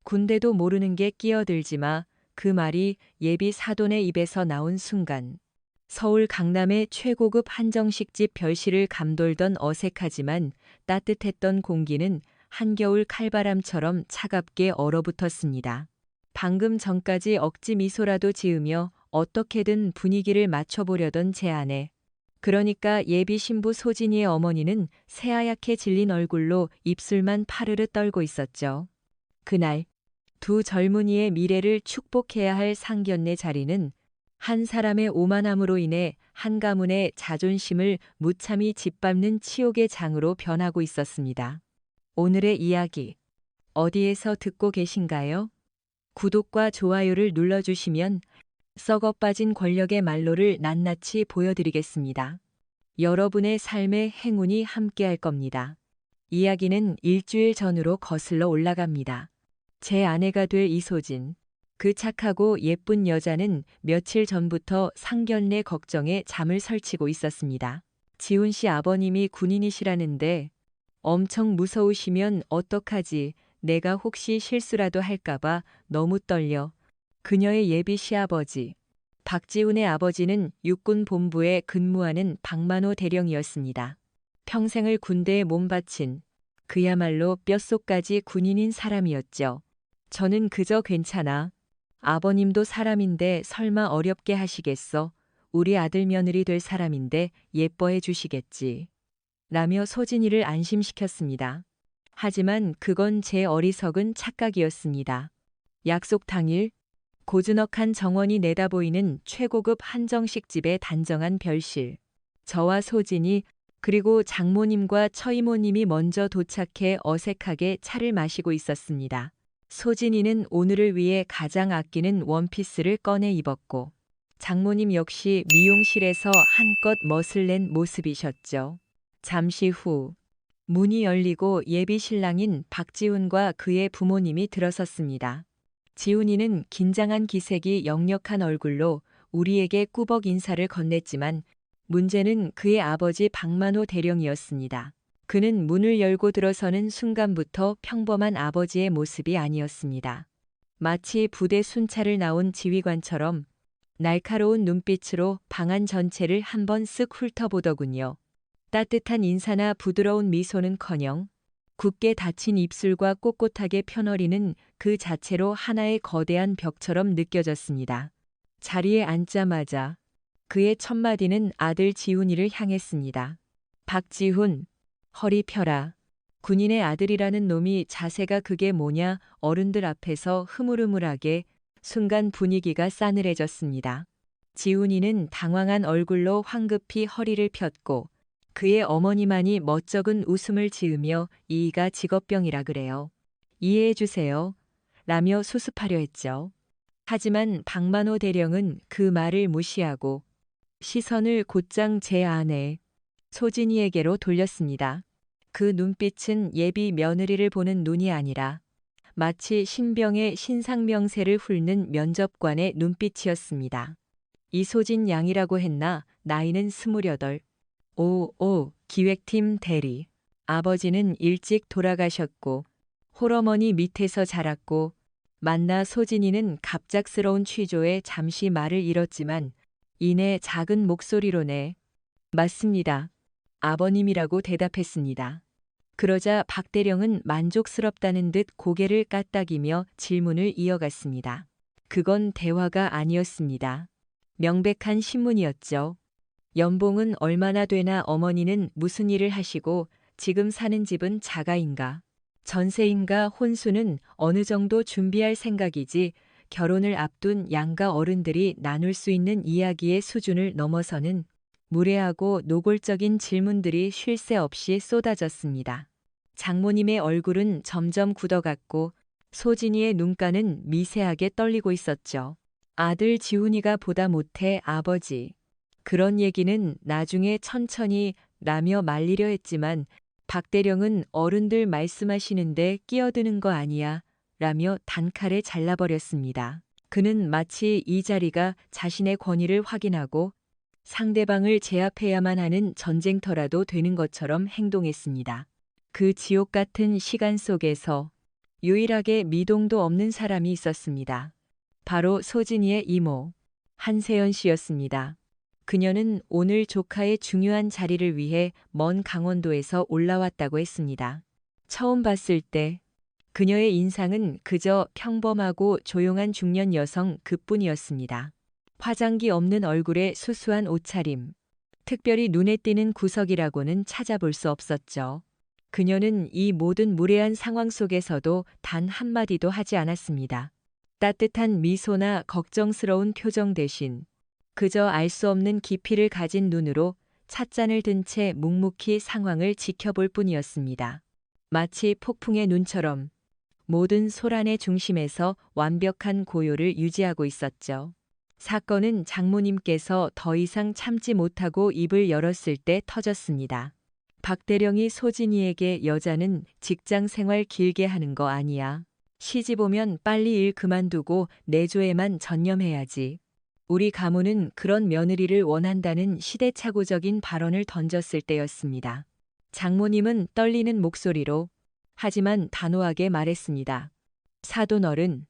군대도 모르는 게 끼어들지 마. 그 말이 예비 사돈의 입에서 나온 순간 서울 강남의 최고급 한정식집 별실을 감돌던 어색하지만 따뜻했던 공기는 한겨울 칼바람처럼 차갑게 얼어붙었습니다. 방금 전까지 억지 미소라도 지으며 어떻게든 분위기를 맞춰보려던 제 아내. 그러니까 예비 신부 소진이의 어머니는 새하얗게 질린 얼굴로 입술만 파르르 떨고 있었죠. 그날 두 젊은이의 미래를 축복해야 할 상견례 자리는 한 사람의 오만함으로 인해 한 가문의 자존심을 무참히 짓밟는 치욕의 장으로 변하고 있었습니다. 오늘의 이야기 어디에서 듣고 계신가요? 구독과 좋아요를 눌러주시면 썩어 빠진 권력의 말로를 낱낱이 보여드리겠습니다. 여러분의 삶의 행운이 함께할 겁니다. 이야기는 일주일 전으로 거슬러 올라갑니다. 제 아내가 될 이소진. 그 착하고 예쁜 여자는 며칠 전부터 상견례 걱정에 잠을 설치고 있었습니다. 지훈 씨 아버님이 군인이시라는데 엄청 무서우시면 어떡하지? 내가 혹시 실수라도 할까봐 너무 떨려. 그녀의 예비 시아버지. 박지훈의 아버지는 육군본부에 근무하는 박만호 대령이었습니다. 평생을 군대에 몸바친 그야말로 뼛속까지 군인인 사람이었죠. 저는 그저 괜찮아. 아버님도 사람인데 설마 어렵게 하시겠어? 우리 아들 며느리 될 사람인데 예뻐해 주시겠지. 라며 소진이를 안심시켰습니다. 하지만 그건 제 어리석은 착각이었습니다. 약속 당일 고즈넉한 정원이 내다보이는 최고급 한정식집의 단정한 별실. 저와 소진이 그리고 장모님과 처이모님이 먼저 도착해 어색하게 차를 마시고 있었습니다. 소진이는 오늘을 위해 가장 아끼는 원피스를 꺼내 입었고 장모님 역시 미용실에서 한껏 멋을 낸 모습이셨죠. 잠시 후 문이 열리고 예비 신랑인 박지훈과 그의 부모님이 들어섰습니다. 지훈이는 긴장한 기색이 역력한 얼굴로 우리에게 꾸벅 인사를 건넸지만 문제는 그의 아버지 박만호 대령이었습니다. 그는 문을 열고 들어서는 순간부터 평범한 아버지의 모습이 아니었습니다. 마치 부대 순찰을 나온 지휘관처럼 날카로운 눈빛으로 방안 전체를 한번 쓱 훑어보더군요. 따뜻한 인사나 부드러운 미소는커녕 굳게 닫힌 입술과 꼿꼿하게 펴너리는 그 자체로 하나의 거대한 벽처럼 느껴졌습니다. 자리에 앉자마자 그의 첫마디는 아들 지훈이를 향했습니다. 박지훈, 허리 펴라. 군인의 아들이라는 놈이 자세가 그게 뭐냐. 어른들 앞에서 흐물흐물하게. 순간 분위기가 싸늘해졌습니다. 지훈이는 당황한 얼굴로 황급히 허리를 폈고 그의 어머니만이 멋쩍은 웃음을 지으며 이가 직업병이라 그래요. 이해해 주세요. 라며 수습하려 했죠. 하지만 박만호 대령은 그 말을 무시하고 시선을 곧장 제 아내 소진이에게로 돌렸습니다. 그 눈빛은 예비 며느리를 보는 눈이 아니라 마치 신병의 신상명세를 훑는 면접관의 눈빛이었습니다. 이소진 양이라고 했나? 나이는 28. 기획팀 대리. 아버지는 일찍 돌아가셨고 홀어머니 밑에서 자랐고 만나 소진이는 갑작스러운 취조에 잠시 말을 잃었지만 이내 작은 목소리로네. 맞습니다. 아버님이라고 대답했습니다. 그러자 박 대령은 만족스럽다는 듯 고개를 까딱이며 질문을 이어갔습니다. 그건 대화가 아니었습니다. 명백한 신문이었죠. 연봉은 얼마나 되나, 어머니는 무슨 일을 하시고 지금 사는 집은 자가인가, 전세인가, 혼수는 어느 정도 준비할 생각이지 결혼을 앞둔 양가 어른들이 나눌 수 있는 이야기의 수준을 넘어서는 무례하고 노골적인 질문들이 쉴 새 없이 쏟아졌습니다. 장모님의 얼굴은 점점 굳어갔고 소진이의 눈가는 미세하게 떨리고 있었죠. 아들 지훈이가 보다 못해 아버지. 그런 얘기는 나중에 천천히 라며 말리려 했지만 박 대령은 어른들 말씀하시는데 끼어드는 거 아니야 라며 단칼에 잘라버렸습니다. 그는 마치 이 자리가 자신의 권위를 확인하고 상대방을 제압해야만 하는 전쟁터라도 되는 것처럼 행동했습니다. 그 지옥 같은 시간 속에서 유일하게 미동도 없는 사람이 있었습니다. 바로 소진이의 이모, 한세연 씨였습니다. 그녀는 오늘 조카의 중요한 자리를 위해 먼 강원도에서 올라왔다고 했습니다. 처음 봤을 때 그녀의 인상은 그저 평범하고 조용한 중년 여성 그뿐이었습니다. 화장기 없는 얼굴에 수수한 옷차림, 특별히 눈에 띄는 구석이라고는 찾아볼 수 없었죠. 그녀는 이 모든 무례한 상황 속에서도 단 한마디도 하지 않았습니다. 따뜻한 미소나 걱정스러운 표정 대신 그저 알 수 없는 깊이를 가진 눈으로 찻잔을 든 채 묵묵히 상황을 지켜볼 뿐이었습니다. 마치 폭풍의 눈처럼 모든 소란의 중심에서 완벽한 고요를 유지하고 있었죠. 사건은 장모님께서 더 이상 참지 못하고 입을 열었을 때 터졌습니다. 박 대령이 소진이에게 여자는 직장 생활 길게 하는 거 아니야. 시집 오면 빨리 일 그만두고 내조에만 전념해야지. 우리 가문은 그런 며느리를 원한다는 시대착오적인 발언을 던졌을 때였습니다. 장모님은 떨리는 목소리로 하지만 단호하게 말했습니다. 사돈 어른,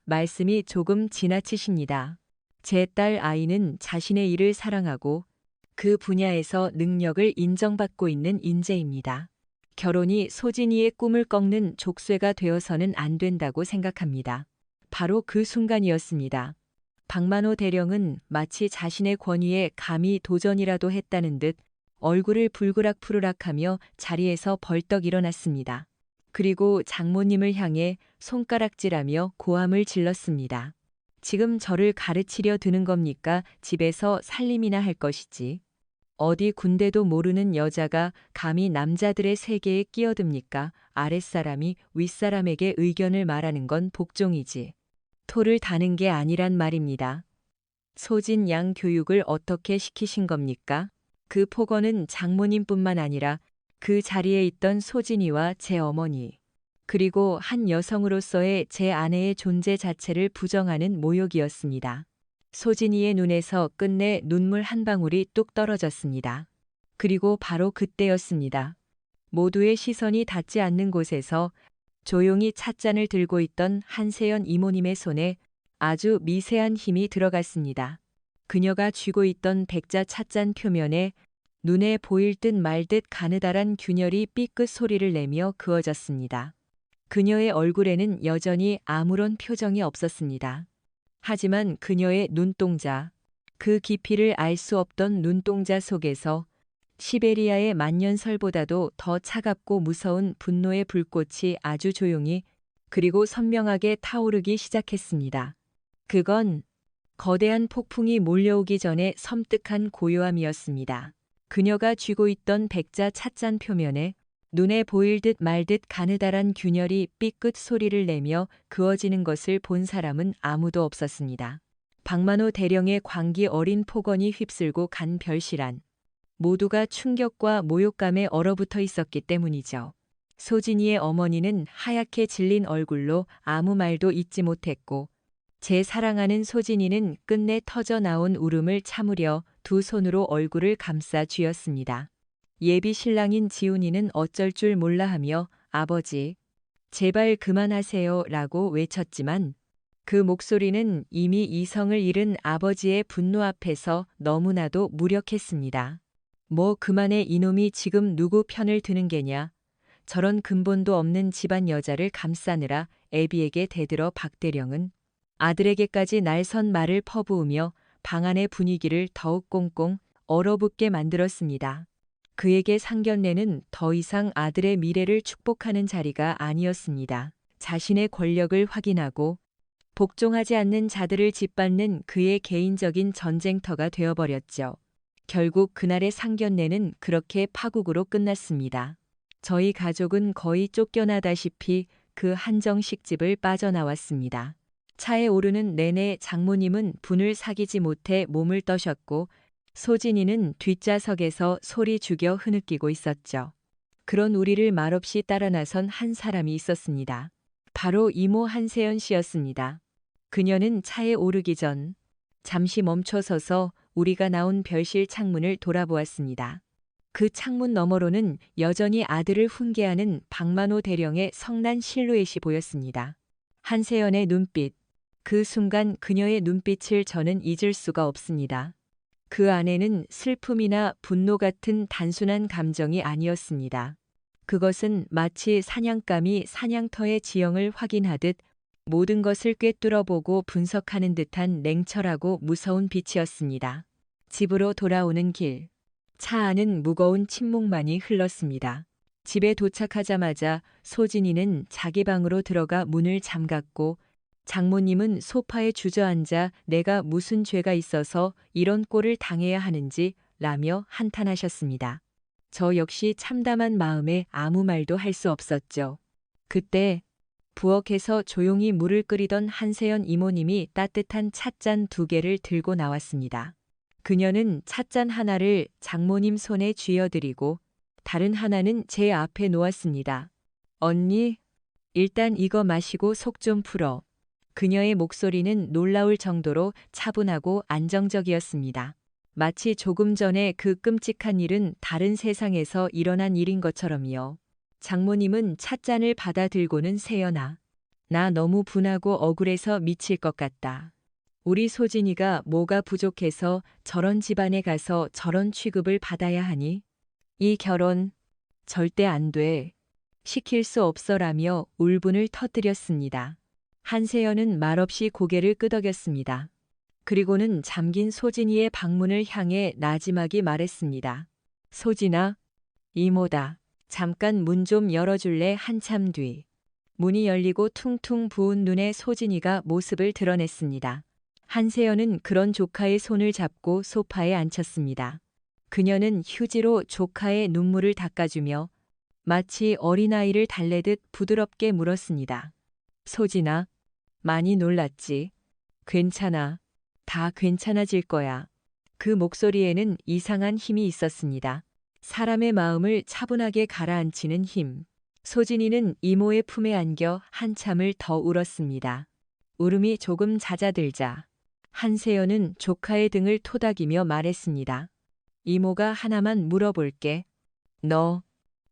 말씀이 조금 지나치십니다. 제 딸 아이는 자신의 일을 사랑하고 그 분야에서 능력을 인정받고 있는 인재입니다. 결혼이 소진이의 꿈을 꺾는 족쇄가 되어서는 안 된다고 생각합니다. 바로 그 순간이었습니다. 박만호 대령은 마치 자신의 권위에 감히 도전이라도 했다는 듯 얼굴을 불그락푸르락하며 자리에서 벌떡 일어났습니다. 그리고 장모님을 향해 손가락질하며 고함을 질렀습니다. 지금 저를 가르치려 드는 겁니까? 집에서 살림이나 할 것이지. 어디 군대도 모르는 여자가 감히 남자들의 세계에 끼어듭니까? 아랫사람이 윗사람에게 의견을 말하는 건 복종이지. 토를 다는 게 아니란 말입니다. 소진 양 교육을 어떻게 시키신 겁니까? 그 폭언은 장모님뿐만 아니라 그 자리에 있던 소진이와 제 어머니, 그리고 한 여성으로서의 제 아내의 존재 자체를 부정하는 모욕이었습니다. 소진이의 눈에서 끝내 눈물 한 방울이 뚝 떨어졌습니다. 그리고 바로 그때였습니다. 모두의 시선이 닿지 않는 곳에서 조용히 찻잔을 들고 있던 한세연 이모님의 손에 아주 미세한 힘이 들어갔습니다. 그녀가 쥐고 있던 백자 찻잔 표면에 눈에 보일 듯 말 듯 가느다란 균열이 삐끗 소리를 내며 그어졌습니다. 그녀의 얼굴에는 여전히 아무런 표정이 없었습니다. 하지만 그녀의 눈동자, 그 깊이를 알 수 없던 눈동자 속에서 시베리아의 만년설보다도 더 차갑고 무서운 분노의 불꽃이 아주 조용히 그리고 선명하게 타오르기 시작했습니다. 그건 거대한 폭풍이 몰려오기 전에 섬뜩한 고요함이었습니다. 그녀가 쥐고 있던 백자 찻잔 표면에 눈에 보일 듯 말 듯 가느다란 균열이 삐끗 소리를 내며 그어지는 것을 본 사람은 아무도 없었습니다. 박만호 대령의 광기 어린 폭언이 휩쓸고 간 별실안. 모두가 충격과 모욕감에 얼어붙어 있었기 때문이죠. 소진이의 어머니는 하얗게 질린 얼굴로 아무 말도 잇지 못했고 제 사랑하는 소진이는 끝내 터져 나온 울음을 참으려 두 손으로 얼굴을 감싸 쥐었습니다. 예비 신랑인 지훈이는 어쩔 줄 몰라 하며 아버지, 제발 그만하세요 라고 외쳤지만 그 목소리는 이미 이성을 잃은 아버지의 분노 앞에서 너무나도 무력했습니다. 뭐 그만해 이놈이 지금 누구 편을 드는 게냐. 저런 근본도 없는 집안 여자를 감싸느라 애비에게 대들어 박 대령은 아들에게까지 날선 말을 퍼부으며 방 안의 분위기를 더욱 꽁꽁 얼어붙게 만들었습니다. 그에게 상견례는 더 이상 아들의 미래를 축복하는 자리가 아니었습니다. 자신의 권력을 확인하고 복종하지 않는 자들을 짓밟는 그의 개인적인 전쟁터가 되어버렸죠. 결국 그날의 상견례는 그렇게 파국으로 끝났습니다. 저희 가족은 거의 쫓겨나다시피 그 한정식집을 빠져나왔습니다. 차에 오르는 내내 장모님은 분을 사귀지 못해 몸을 떠셨고 소진이는 뒷좌석에서 소리 죽여 흐느끼고 있었죠. 그런 우리를 말없이 따라 나선 한 사람이 있었습니다. 바로 이모 한세연 씨였습니다. 그녀는 차에 오르기 전 잠시 멈춰서서 우리가 나온 별실 창문을 돌아보았습니다. 그 창문 너머로는 여전히 아들을 훈계하는 박만호 대령의 성난 실루엣이 보였습니다. 한세연의 눈빛. 그 순간 그녀의 눈빛을 저는 잊을 수가 없습니다. 그 안에는 슬픔이나 분노 같은 단순한 감정이 아니었습니다. 그것은 마치 사냥감이 사냥터의 지형을 확인하듯 모든 것을 꿰뚫어보고 분석하는 듯한 냉철하고 무서운 빛이었습니다. 집으로 돌아오는 길. 차 안은 무거운 침묵만이 흘렀습니다. 집에 도착하자마자 소진이는 자기 방으로 들어가 문을 잠갔고 장모님은 소파에 주저앉아 내가 무슨 죄가 있어서 이런 꼴을 당해야 하는지 라며 한탄하셨습니다. 저 역시 참담한 마음에 아무 말도 할 수 없었죠. 그때 부엌에서 조용히 물을 끓이던 한세연 이모님이 따뜻한 찻잔 2개를 들고 나왔습니다. 그녀는 찻잔 하나를 장모님 손에 쥐어드리고 다른 하나는 제 앞에 놓았습니다. 언니, 일단 이거 마시고 속 좀 풀어. 그녀의 목소리는 놀라울 정도로 차분하고 안정적이었습니다. 마치 조금 전에 그 끔찍한 일은 다른 세상에서 일어난 일인 것처럼요. 장모님은 찻잔을 받아 들고는 세연아. 나 너무 분하고 억울해서 미칠 것 같다. 우리 소진이가 뭐가 부족해서 저런 집안에 가서 저런 취급을 받아야 하니? 이 결혼 절대 안 돼. 시킬 수 없어라며 울분을 터뜨렸습니다. 한세연은 말없이 고개를 끄덕였습니다. 그리고는 잠긴 소진이의 방문을 향해 나지막이 말했습니다. 소진아, 이모다. 잠깐 문 좀 열어줄래? 한참 뒤. 문이 열리고 퉁퉁 부은 눈에 소진이가 모습을 드러냈습니다. 한세연은 그런 조카의 손을 잡고 소파에 앉혔습니다. 그녀는 휴지로 조카의 눈물을 닦아주며 마치 어린아이를 달래듯 부드럽게 물었습니다. 소진아, 많이 놀랐지? 괜찮아. 다 괜찮아질 거야. 그 목소리에는 이상한 힘이 있었습니다. 사람의 마음을 차분하게 가라앉히는 힘. 소진이는 이모의 품에 안겨 한참을 더 울었습니다. 울음이 조금 잦아들자 한세연은 조카의 등을 토닥이며 말했습니다. 이모가 하나만 물어볼게. 너,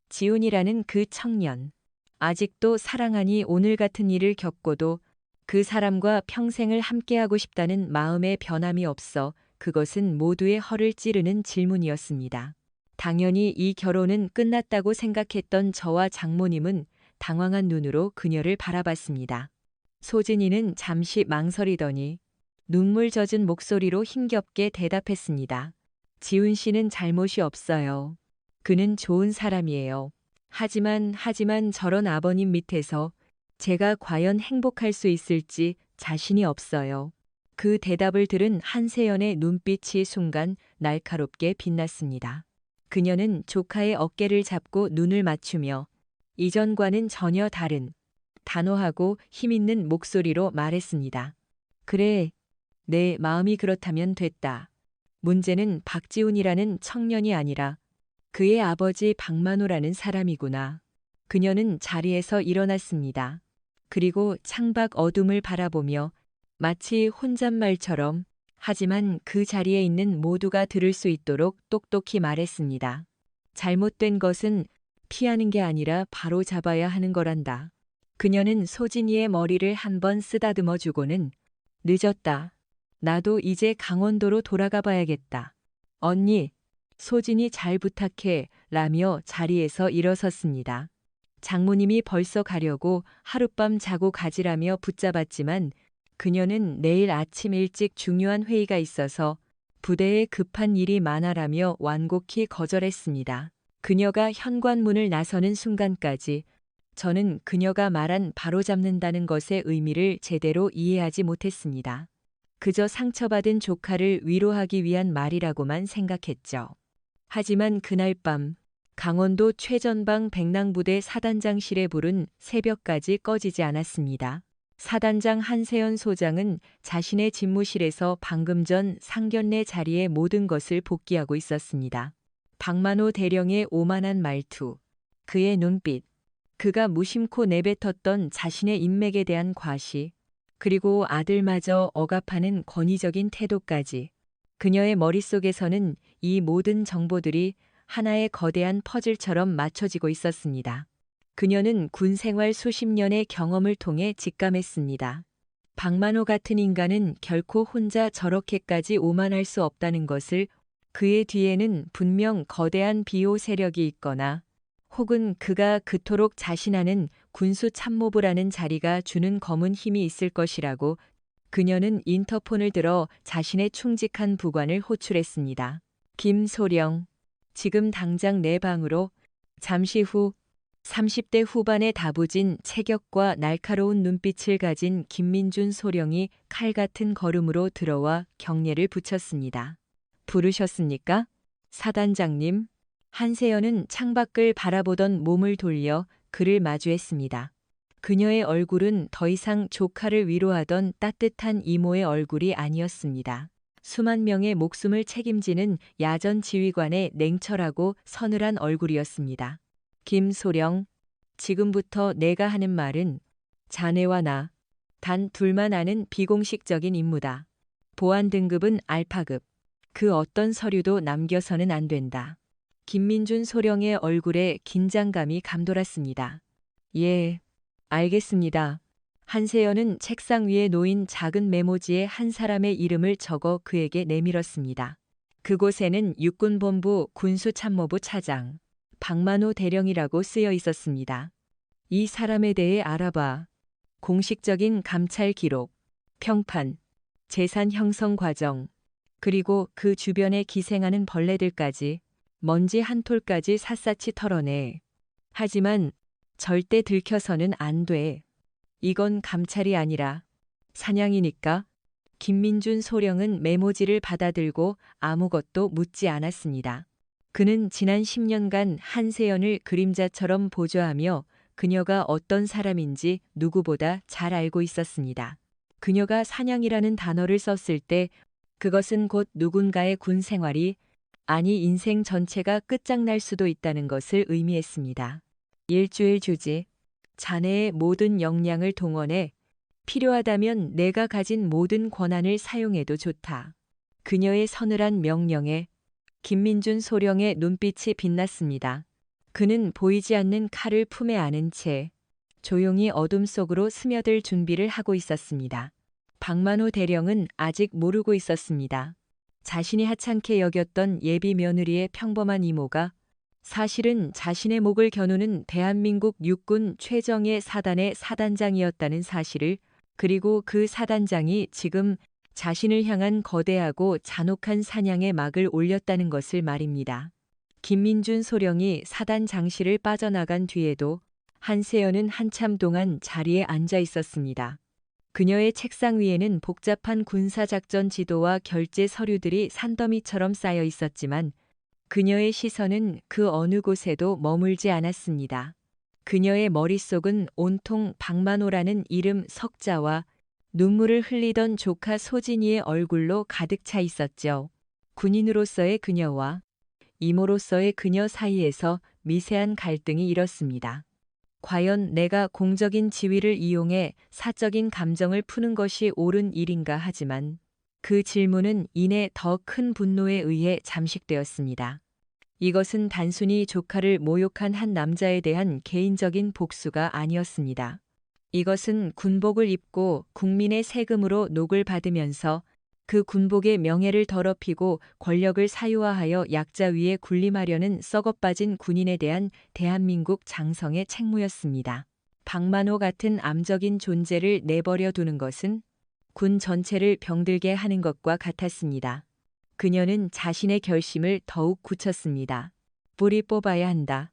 지훈이라는 그 청년, 아직도 사랑하니? 오늘 같은 일을 겪고도 그 사람과 평생을 함께하고 싶다는 마음의 변함이 없어. 그것은 모두의 허를 찌르는 질문이었습니다. 당연히 이 결혼은 끝났다고 생각했던 저와 장모님은 당황한 눈으로 그녀를 바라봤습니다. 소진이는 잠시 망설이더니 눈물 젖은 목소리로 힘겹게 대답했습니다. 지훈 씨는 잘못이 없어요. 그는 좋은 사람이에요. 하지만 저런 아버님 밑에서 제가 과연 행복할 수 있을지 자신이 없어요. 그 대답을 들은 한세연의 눈빛이 순간 날카롭게 빛났습니다. 그녀는 조카의 어깨를 잡고 눈을 맞추며 이전과는 전혀 다른 단호하고 힘있는 목소리로 말했습니다. 그래, 내 마음이 그렇다면 됐다. 문제는 박지훈이라는 청년이 아니라 그의 아버지 박만호라는 사람이구나. 그녀는 자리에서 일어났습니다. 그리고 창밖 어둠을 바라보며 마치 혼잣말처럼 하지만 그 자리에 있는 모두가 들을 수 있도록 똑똑히 말했습니다. 잘못된 것은 피하는 게 아니라 바로 잡아야 하는 거란다. 그녀는 소진이의 머리를 한번 쓰다듬어 주고는 늦었다. 나도 이제 강원도로 돌아가 봐야겠다. 언니, 소진이 잘 부탁해 라며 자리에서 일어섰습니다. 장모님이 벌써 가려고 하룻밤 자고 가지라며 붙잡았지만 그녀는 내일 아침 일찍 중요한 회의가 있어서 부대에 급한 일이 많아라며 완곡히 거절했습니다. 그녀가 현관문을 나서는 순간까지 저는 그녀가 말한 바로잡는다는 것의 의미를 제대로 이해하지 못했습니다. 그저 상처받은 조카를 위로하기 위한 말이라고만 생각했죠. 하지만 그날 밤 강원도 최전방 백랑부대 사단장실에 불은 새벽까지 꺼지지 않았습니다. 사단장 한세연 소장은 자신의 집무실에서 방금 전 상견례 자리에 모든 것을 복귀하고 있었습니다. 박만호 대령의 오만한 말투, 그의 눈빛, 그가 무심코 내뱉었던 자신의 인맥에 대한 과시, 그리고 아들마저 억압하는 권위적인 태도까지 그녀의 머릿속에서는 이 모든 정보들이 하나의 거대한 퍼즐처럼 맞춰지고 있었습니다. 그녀는 군 생활 수십 년의 경험을 통해 직감했습니다. 박만호 같은 인간은 결코 혼자 저렇게까지 오만할 수 없다는 것을. 그의 뒤에는 분명 거대한 비호 세력이 있거나 혹은 그가 그토록 자신하는 군수 참모부라는 자리가 주는 검은 힘이 있을 것이라고. 그녀는 인터폰을 들어 자신의 충직한 부관을 호출했습니다. 김소령, 지금 당장 내 방으로. 잠시 후 30대 후반의 다부진 체격과 날카로운 눈빛을 가진 김민준 소령이 칼 같은 걸음으로 들어와 경례를 붙였습니다. 부르셨습니까? 사단장님. 한세연은 창밖을 바라보던 몸을 돌려 그를 마주했습니다. 그녀의 얼굴은 더 이상 조카를 위로하던 따뜻한 이모의 얼굴이 아니었습니다. 수만 명의 목숨을 책임지는 야전 지휘관의 냉철하고 서늘한 얼굴이었습니다. 김소령, 지금부터 내가 하는 말은 자네와 나, 단 둘만 아는 비공식적인 임무다. 보안 등급은 알파급. 그 어떤 서류도 남겨서는 안 된다. 김민준 소령의 얼굴에 긴장감이 감돌았습니다. 예, 알겠습니다. 한세연은 책상 위에 놓인 작은 메모지에 한 사람의 이름을 적어 그에게 내밀었습니다. 그곳에는 육군본부 군수참모부 차장 박만호 대령이라고 쓰여 있었습니다. 이 사람에 대해 알아봐. 공식적인 감찰 기록, 평판, 재산 형성 과정, 그리고 그 주변에 기생하는 벌레들까지, 먼지 한 톨까지 샅샅이 털어내. 하지만 절대 들켜서는 안 돼. 이건 감찰이 아니라 사냥이니까. 김민준 소령은 메모지를 받아들고 아무것도 묻지 않았습니다. 그는 지난 10년간 한세연을 그림자처럼 보좌하며 그녀가 어떤 사람인지 누구보다 잘 알고 있었습니다. 그녀가 사냥이라는 단어를 썼을 때 그것은 곧 누군가의 군 생활이, 아니 인생 전체가 끝장날 수도 있다는 것을 의미했습니다. 일주일 주지. 자네의 모든 역량을 동원해 필요하다면 내가 가진 모든 권한을 사용해도 좋다. 그녀의 서늘한 명령에 김민준 소령의 눈빛이 빛났습니다. 그는 보이지 않는 칼을 품에 안은 채 조용히 어둠 속으로 스며들 준비를 하고 있었습니다. 박만호 대령은 아직 모르고 있었습니다. 자신이 하찮게 여겼던 예비 며느리의 평범한 이모가 사실은 자신의 목을 겨누는 대한민국 육군 최정예 사단의 사단장이었다는 사실을, 그리고 그 사단장이 지금 자신을 향한 거대하고 잔혹한 사냥의 막을 올렸다는 것을 말입니다. 김민준 소령이 사단 장실을 빠져나간 뒤에도 한세연은 한참 동안 자리에 앉아 있었습니다. 그녀의 책상 위에는 복잡한 군사작전 지도와 결제 서류들이 산더미처럼 쌓여 있었지만 그녀의 시선은 그 어느 곳에도 머물지 않았습니다. 그녀의 머릿속은 온통 박만호라는 이름 석자와 눈물을 흘리던 조카 소진이의 얼굴로 가득 차 있었죠. 군인으로서의 그녀와 이모로서의 그녀 사이에서 미세한 갈등이 일었습니다. 과연 내가 공적인 지위를 이용해 사적인 감정을 푸는 것이 옳은 일인가. 하지만 그 질문은 이내 더 큰 분노에 의해 잠식되었습니다. 이것은 단순히 조카를 모욕한 한 남자에 대한 개인적인 복수가 아니었습니다. 이것은 군복을 입고 국민의 세금으로 녹을 받으면서 그 군복의 명예를 더럽히고 권력을 사유화하여 약자 위에 군림하려는 썩어빠진 군인에 대한 대한민국 장성의 책무였습니다. 박만호 같은 암적인 존재를 내버려 두는 것은 군 전체를 병들게 하는 것과 같았습니다. 그녀는 자신의 결심을 더욱 굳혔습니다. 뿌리 뽑아야 한다.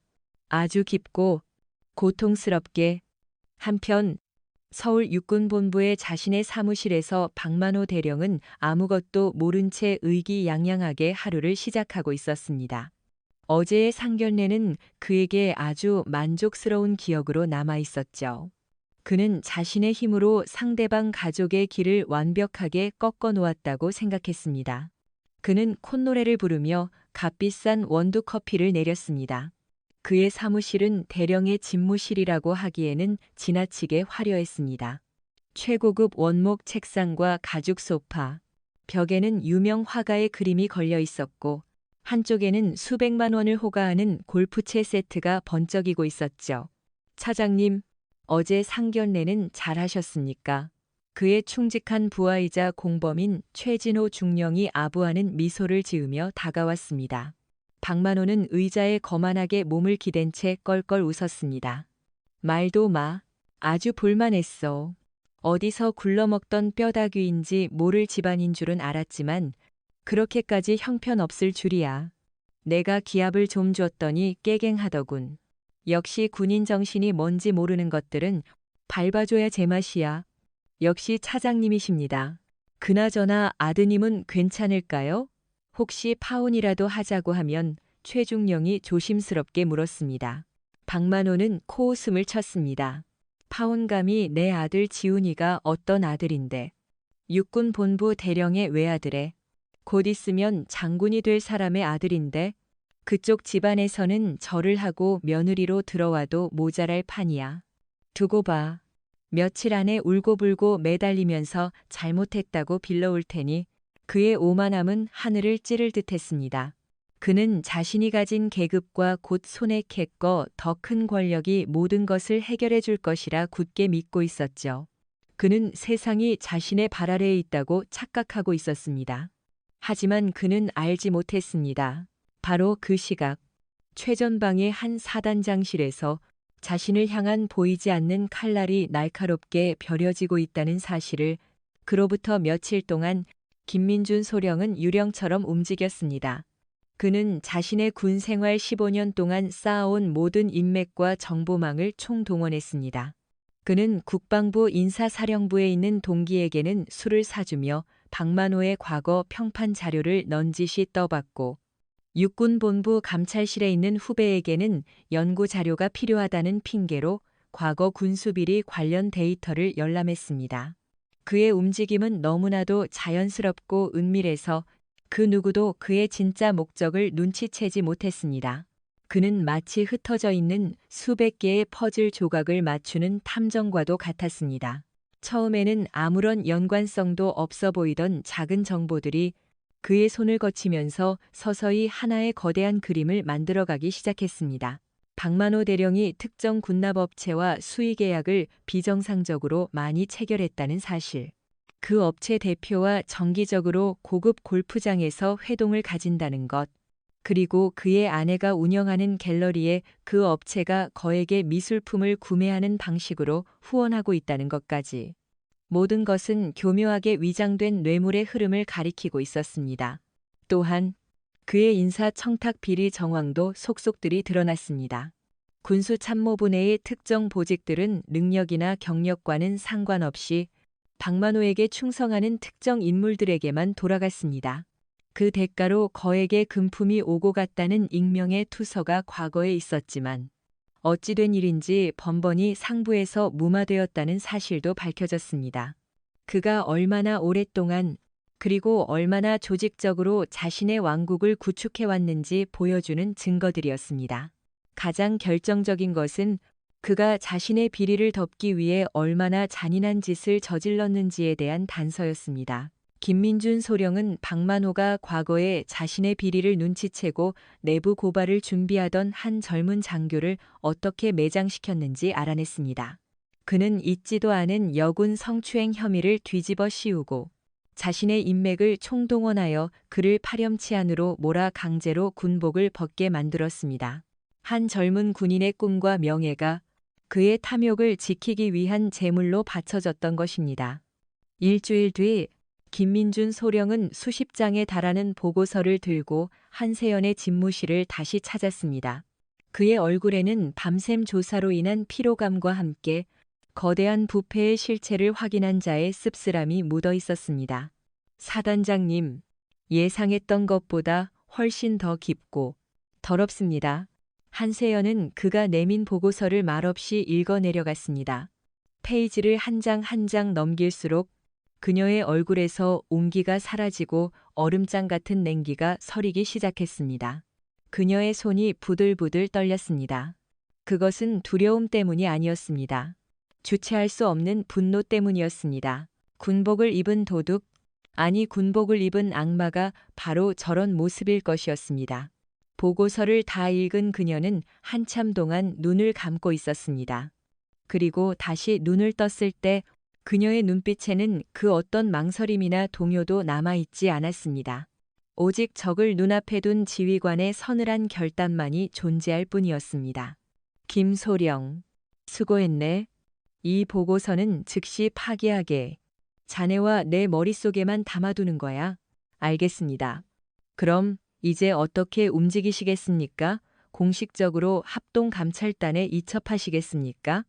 아주 깊고 고통스럽게. 한편 서울 육군본부의 자신의 사무실에서 박만호 대령은 아무것도 모른 채 의기양양하게 하루를 시작하고 있었습니다. 어제의 상견례는 그에게 아주 만족스러운 기억으로 남아 있었죠. 그는 자신의 힘으로 상대방 가족의 길을 완벽하게 꺾어 놓았다고 생각했습니다. 그는 콧노래를 부르며 값비싼 원두 커피를 내렸습니다. 그의 사무실은 대령의 집무실이라고 하기에는 지나치게 화려했습니다. 최고급 원목 책상과 가죽 소파, 벽에는 유명 화가의 그림이 걸려 있었고 한쪽에는 수백만 원을 호가하는 골프채 세트가 번쩍이고 있었죠. 차장님, 어제 상견례는 잘하셨습니까? 그의 충직한 부하이자 공범인 최진호 중령이 아부하는 미소를 지으며 다가왔습니다. 박만호는 의자에 거만하게 몸을 기댄 채 껄껄 웃었습니다. 말도 마. 아주 볼만했어. 어디서 굴러먹던 뼈다귀인지 모를 집안인 줄은 알았지만 그렇게까지 형편없을 줄이야. 내가 기합을 좀 줬더니 깨갱하더군. 역시 군인 정신이 뭔지 모르는 것들은 밟아줘야 제맛이야. 역시 차장님이십니다. 그나저나 아드님은 괜찮을까요? 혹시 파혼이라도 하자고 하면 최중령이 조심스럽게 물었습니다. 박만호는 코웃음을 쳤습니다. 파혼감이 내 아들 지훈이가 어떤 아들인데. 육군 본부 대령의 외아들에 곧 있으면 장군이 될 사람의 아들인데 그쪽 집안에서는 절을 하고 며느리로 들어와도 모자랄 판이야. 두고 봐. 며칠 안에 울고불고 매달리면서 잘못했다고 빌러올 테니 그의 오만함은 하늘을 찌를 듯했습니다. 그는 자신이 가진 계급과 곧 손에 캤고 더 큰 권력이 모든 것을 해결해 줄 것이라 굳게 믿고 있었죠. 그는 세상이 자신의 발 아래에 있다고 착각하고 있었습니다. 하지만 그는 알지 못했습니다. 바로 그 시각, 최전방의 한 사단장실에서 자신을 향한 보이지 않는 칼날이 날카롭게 벼려지고 있다는 사실을 그로부터 며칠 동안 김민준 소령은 유령처럼 움직였습니다. 그는 자신의 군 생활 15년 동안 쌓아온 모든 인맥과 정보망을 총동원했습니다. 그는 국방부 인사사령부에 있는 동기에게는 술을 사주며 박만호의 과거 평판 자료를 넌지시 떠받고 육군본부 감찰실에 있는 후배에게는 연구 자료가 필요하다는 핑계로 과거 군수비리 관련 데이터를 열람했습니다. 그의 움직임은 너무나도 자연스럽고 은밀해서 그 누구도 그의 진짜 목적을 눈치채지 못했습니다. 그는 마치 흩어져 있는 수백 개의 퍼즐 조각을 맞추는 탐정과도 같았습니다. 처음에는 아무런 연관성도 없어 보이던 작은 정보들이 그의 손을 거치면서 서서히 하나의 거대한 그림을 만들어가기 시작했습니다. 박만호 대령이 특정 군납업체와 수의계약을 비정상적으로 많이 체결했다는 사실. 그 업체 대표와 정기적으로 고급 골프장에서 회동을 가진다는 것. 그리고 그의 아내가 운영하는 갤러리에 그 업체가 거액의 미술품을 구매하는 방식으로 후원하고 있다는 것까지. 모든 것은 교묘하게 위장된 뇌물의 흐름을 가리키고 있었습니다. 또한 그의 인사청탁 비리 정황도 속속들이 드러났습니다. 군수참모부내의 특정 보직들은 능력이나 경력과는 상관없이 박만호에게 충성하는 특정 인물들에게만 돌아갔습니다. 그 대가로 거액의 금품이 오고 갔다는 익명의 투서가 과거에 있었지만 어찌된 일인지 번번이 상부에서 무마되었다는 사실도 밝혀졌습니다. 그가 얼마나 오랫동안 그리고 얼마나 조직적으로 자신의 왕국을 구축해왔는지 보여주는 증거들이었습니다. 가장 결정적인 것은 그가 자신의 비리를 덮기 위해 얼마나 잔인한 짓을 저질렀는지에 대한 단서였습니다. 김민준 소령은 박만호가 과거에 자신의 비리를 눈치채고 내부 고발을 준비하던 한 젊은 장교를 어떻게 매장시켰는지 알아냈습니다. 그는 잊지도 않은 여군 성추행 혐의를 뒤집어 씌우고 자신의 인맥을 총동원하여 그를 파렴치 안으로 몰아 강제로 군복을 벗게 만들었습니다. 한 젊은 군인의 꿈과 명예가 그의 탐욕을 지키기 위한 제물로 바쳐졌던 것입니다. 일주일 뒤 김민준 소령은 수십 장에 달하는 보고서를 들고 한세연의 집무실을 다시 찾았습니다. 그의 얼굴에는 밤샘 조사로 인한 피로감과 함께 거대한 부패의 실체를 확인한 자의 씁쓸함이 묻어 있었습니다. 사단장님, 예상했던 것보다 훨씬 더 깊고 더럽습니다. 한세연은 그가 내민 보고서를 말없이 읽어 내려갔습니다. 페이지를 한 장 한 장 넘길수록 그녀의 얼굴에서 온기가 사라지고 얼음장 같은 냉기가 서리기 시작했습니다. 그녀의 손이 부들부들 떨렸습니다. 그것은 두려움 때문이 아니었습니다. 주체할 수 없는 분노 때문이었습니다. 군복을 입은 도둑, 아니 군복을 입은 악마가 바로 저런 모습일 것이었습니다. 보고서를 다 읽은 그녀는 한참 동안 눈을 감고 있었습니다. 그리고 다시 눈을 떴을 때 그녀의 눈빛에는 그 어떤 망설임이나 동요도 남아있지 않았습니다. 오직 적을 눈앞에 둔 지휘관의 서늘한 결단만이 존재할 뿐이었습니다. 김소령, 수고했네. 이 보고서는 즉시 파기하게. 자네와 내 머릿속에만 담아두는 거야. 알겠습니다. 그럼 이제 어떻게 움직이시겠습니까? 공식적으로 합동감찰단에 이첩하시겠습니까?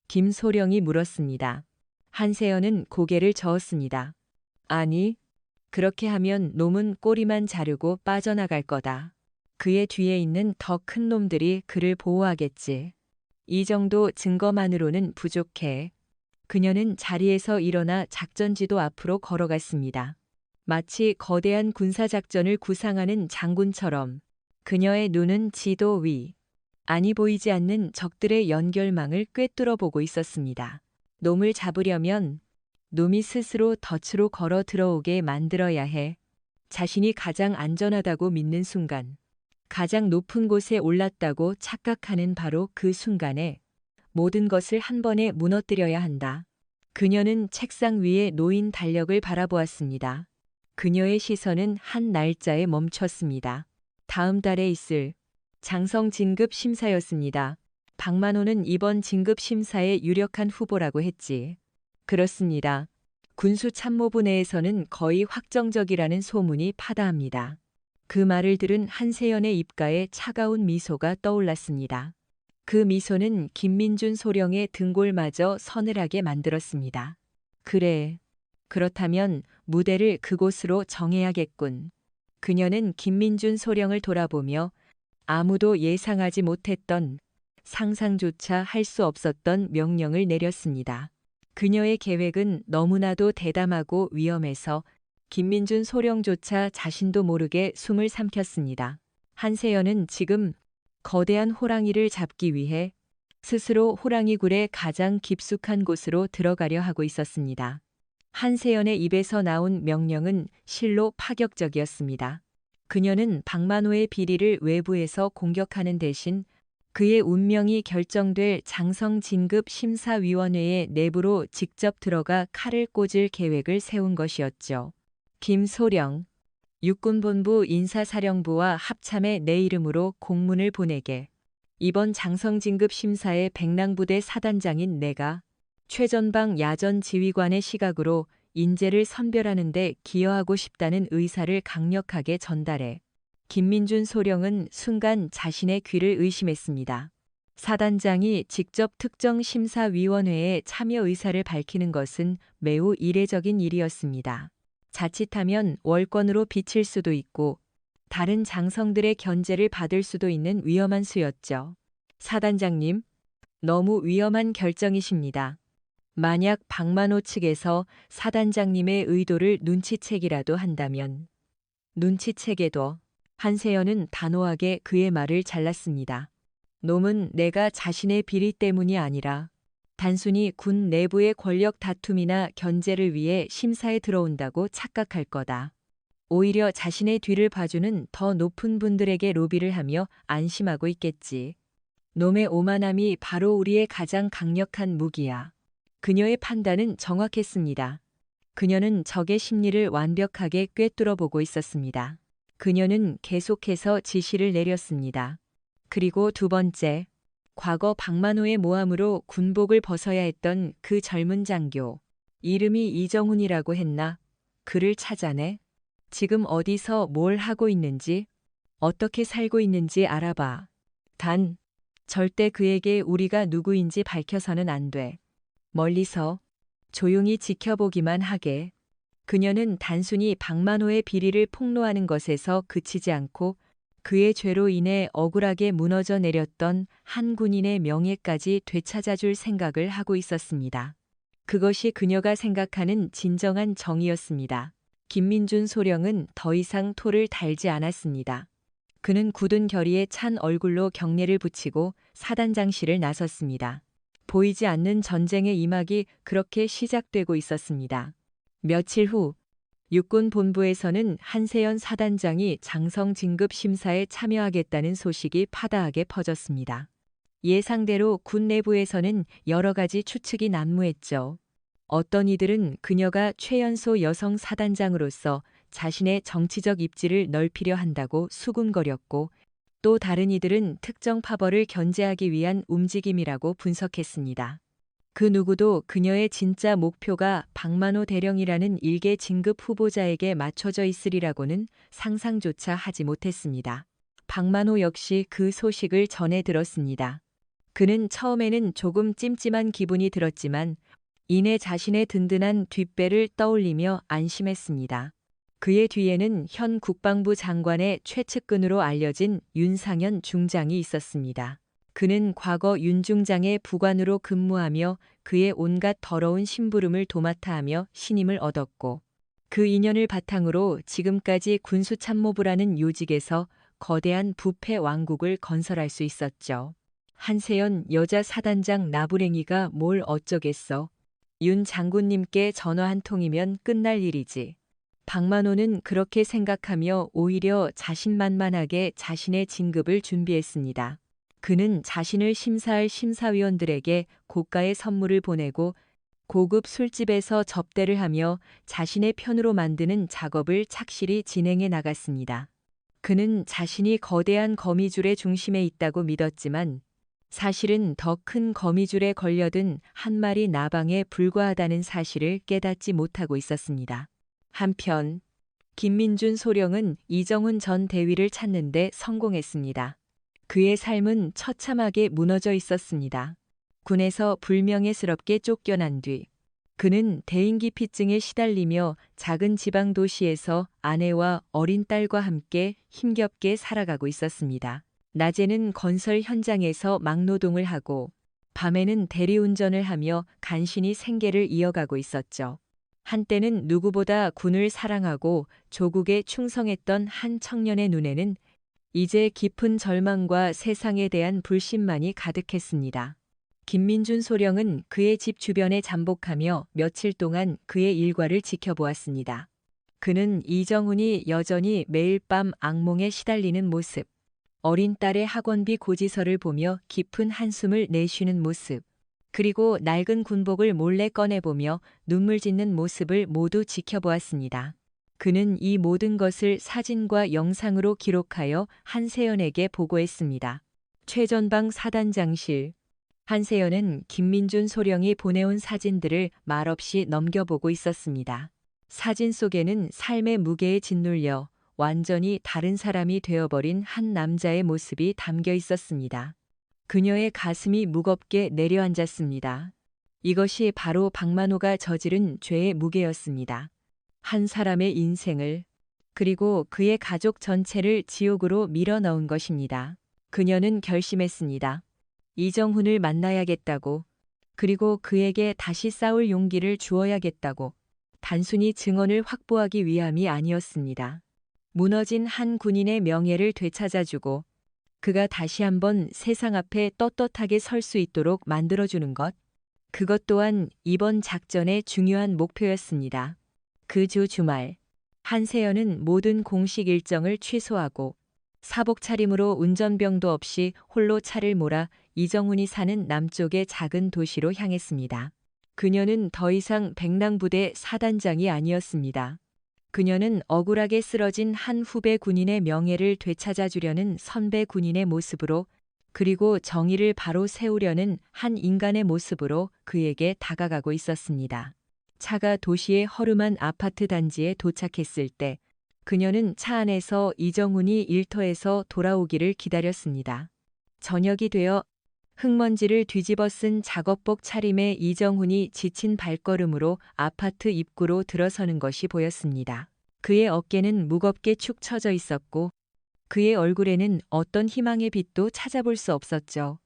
김소령이 물었습니다. 한세연은 고개를 저었습니다. 아니, 그렇게 하면 놈은 꼬리만 자르고 빠져나갈 거다. 그의 뒤에 있는 더 큰 놈들이 그를 보호하겠지. 이 정도 증거만으로는 부족해. 그녀는 자리에서 일어나 작전지도 앞으로 걸어갔습니다. 마치 거대한 군사작전을 구상하는 장군처럼 그녀의 눈은 지도 위, 아니 보이지 않는 적들의 연결망을 꿰뚫어 보고 있었습니다. 놈을 잡으려면 놈이 스스로 덫으로 걸어 들어오게 만들어야 해. 자신이 가장 안전하다고 믿는 순간, 가장 높은 곳에 올랐다고 착각하는 바로 그 순간에 모든 것을 한 번에 무너뜨려야 한다. 그녀는 책상 위에 놓인 달력을 바라보았습니다. 그녀의 시선은 한 날짜에 멈췄습니다. 다음 달에 있을 장성 진급 심사였습니다. 박만호는 이번 진급 심사의 유력한 후보라고 했지. 그렇습니다. 군수참모부 내에서는 거의 확정적이라는 소문이 파다합니다. 그 말을 들은 한세연의 입가에 차가운 미소가 떠올랐습니다. 그 미소는 김민준 소령의 등골마저 서늘하게 만들었습니다. 그래. 그렇다면 무대를 그곳으로 정해야겠군. 그녀는 김민준 소령을 돌아보며 아무도 예상하지 못했던, 상상조차 할 수 없었던 명령을 내렸습니다. 그녀의 계획은 너무나도 대담하고 위험해서 김민준 소령조차 자신도 모르게 숨을 삼켰습니다. 한세연은 지금 거대한 호랑이를 잡기 위해 스스로 호랑이 굴의 가장 깊숙한 곳으로 들어가려 하고 있었습니다. 한세연의 입에서 나온 명령은 실로 파격적이었습니다. 그녀는 박만호의 비리를 외부에서 공격하는 대신 그의 운명이 결정될 장성 진급 심사위원회의 내부로 직접 들어가 칼을 꽂을 계획을 세운 것이었죠. 김소령, 육군본부 인사사령부와 합참에 내 이름으로 공문을 보내게. 이번 장성 진급 심사의 백랑부대 사단장인 내가 최전방 야전 지휘관의 시각으로 인재를 선별하는 데 기여하고 싶다는 의사를 강력하게 전달해. 김민준 소령은 순간 자신의 귀를 의심했습니다. 사단장이 직접 특정 심사위원회에 참여 의사를 밝히는 것은 매우 이례적인 일이었습니다. 자칫하면 월권으로 비칠 수도 있고 다른 장성들의 견제를 받을 수도 있는 위험한 수였죠. 사단장님, 너무 위험한 결정이십니다. 만약 박만호 측에서 사단장님의 의도를 눈치채기라도 한다면. 눈치채게도. 한세연은 단호하게 그의 말을 잘랐습니다. 놈은 내가 자신의 비리 때문이 아니라 단순히 군 내부의 권력 다툼이나 견제를 위해 심사에 들어온다고 착각할 거다. 오히려 자신의 뒤를 봐주는 더 높은 분들에게 로비를 하며 안심하고 있겠지. 놈의 오만함이 바로 우리의 가장 강력한 무기야. 그녀의 판단은 정확했습니다. 그녀는 적의 심리를 완벽하게 꿰뚫어 보고 있었습니다. 그녀는 계속해서 지시를 내렸습니다. 그리고 두 번째, 과거 박만호의 모함으로 군복을 벗어야 했던 그 젊은 장교, 이름이 이정훈이라고 했나? 그를 찾아내. 지금 어디서 뭘 하고 있는지, 어떻게 살고 있는지 알아봐. 단, 절대 그에게 우리가 누구인지 밝혀서는 안 돼. 멀리서 조용히 지켜보기만 하게. 그녀는 단순히 박만호의 비리를 폭로하는 것에서 그치지 않고 그의 죄로 인해 억울하게 무너져 내렸던 한 군인의 명예까지 되찾아줄 생각을 하고 있었습니다. 그것이 그녀가 생각하는 진정한 정의였습니다. 김민준 소령은 더 이상 토를 달지 않았습니다. 그는 굳은 결의에 찬 얼굴로 경례를 붙이고 사단장실을 나섰습니다. 보이지 않는 전쟁의 임박이 그렇게 시작되고 있었습니다. 며칠 후 육군 본부에서는 한세연 사단장이 장성 진급 심사에 참여하겠다는 소식이 파다하게 퍼졌습니다. 예상대로 군 내부에서는 여러 가지 추측이 난무했죠. 어떤 이들은 그녀가 최연소 여성 사단장으로서 자신의 정치적 입지를 넓히려 한다고 수군거렸고, 또 다른 이들은 특정 파벌을 견제하기 위한 움직임이라고 분석했습니다. 그 누구도 그녀의 진짜 목표가 박만호 대령이라는 일개 진급 후보자에게 맞춰져 있으리라고는 상상조차 하지 못했습니다. 박만호 역시 그 소식을 전해 들었습니다. 그는 처음에는 조금 찜찜한 기분이 들었지만 이내 자신의 든든한 뒷배를 떠올리며 안심했습니다. 그의 뒤에는 현 국방부 장관의 최측근으로 알려진 윤상현 중장이 있었습니다. 그는 과거 윤 중장의 부관으로 근무하며 그의 온갖 더러운 심부름을 도맡아하며 신임을 얻었고, 그 인연을 바탕으로 지금까지 군수참모부라는 요직에서 거대한 부패 왕국을 건설할 수 있었죠. 한세연 여자 사단장 나부랭이가 뭘 어쩌겠어. 윤 장군님께 전화 한 통이면 끝날 일이지. 박만호는 그렇게 생각하며 오히려 자신만만하게 자신의 진급을 준비했습니다. 그는 자신을 심사할 심사위원들에게 고가의 선물을 보내고 고급 술집에서 접대를 하며 자신의 편으로 만드는 작업을 착실히 진행해 나갔습니다. 그는 자신이 거대한 거미줄의 중심에 있다고 믿었지만 사실은 더 큰 거미줄에 걸려든 한 마리 나방에 불과하다는 사실을 깨닫지 못하고 있었습니다. 한편 김민준 소령은 이정훈 전 대위를 찾는 데 성공했습니다. 그의 삶은 처참하게 무너져 있었습니다. 군에서 불명예스럽게 쫓겨난 뒤 그는 대인기피증에 시달리며 작은 지방 도시에서 아내와 어린 딸과 함께 힘겹게 살아가고 있었습니다. 낮에는 건설 현장에서 막노동을 하고 밤에는 대리운전을 하며 간신히 생계를 이어가고 있었죠. 한때는 누구보다 군을 사랑하고 조국에 충성했던 한 청년의 눈에는 이제 깊은 절망과 세상에 대한 불신만이 가득했습니다. 김민준 소령은 그의 집 주변에 잠복하며 며칠 동안 그의 일과를 지켜보았습니다. 그는 이정훈이 여전히 매일 밤 악몽에 시달리는 모습, 어린 딸의 학원비 고지서를 보며 깊은 한숨을 내쉬는 모습, 그리고 낡은 군복을 몰래 꺼내보며 눈물 짓는 모습을 모두 지켜보았습니다. 그는 이 모든 것을 사진과 영상으로 기록하여 한세연에게 보고했습니다. 최전방 사단장실. 한세연은 김민준 소령이 보내온 사진들을 말없이 넘겨보고 있었습니다. 사진 속에는 삶의 무게에 짓눌려 완전히 다른 사람이 되어버린 한 남자의 모습이 담겨 있었습니다. 그녀의 가슴이 무겁게 내려앉았습니다. 이것이 바로 박만호가 저지른 죄의 무게였습니다. 한 사람의 인생을, 그리고 그의 가족 전체를 지옥으로 밀어넣은 것입니다. 그녀는 결심했습니다. 이정훈을 만나야겠다고, 그리고 그에게 다시 싸울 용기를 주어야겠다고. 단순히 증언을 확보하기 위함이 아니었습니다. 무너진 한 군인의 명예를 되찾아주고 그가 다시 한번 세상 앞에 떳떳하게 설 수 있도록 만들어주는 것. 그것 또한 이번 작전의 중요한 목표였습니다. 그 주 주말, 한세연은 모든 공식 일정을 취소하고 사복 차림으로 운전병도 없이 홀로 차를 몰아 이정훈이 사는 남쪽의 작은 도시로 향했습니다. 그녀는 더 이상 백랑부대 사단장이 아니었습니다. 그녀는 억울하게 쓰러진 한 후배 군인의 명예를 되찾아주려는 선배 군인의 모습으로, 그리고 정의를 바로 세우려는 한 인간의 모습으로 그에게 다가가고 있었습니다. 차가 도시의 허름한 아파트 단지에 도착했을 때 그녀는 차 안에서 이정훈이 일터에서 돌아오기를 기다렸습니다. 저녁이 되어 흙먼지를 뒤집어 쓴 작업복 차림의 이정훈이 지친 발걸음으로 아파트 입구로 들어서는 것이 보였습니다. 그의 어깨는 무겁게 축 처져 있었고 그의 얼굴에는 어떤 희망의 빛도 찾아볼 수 없었죠.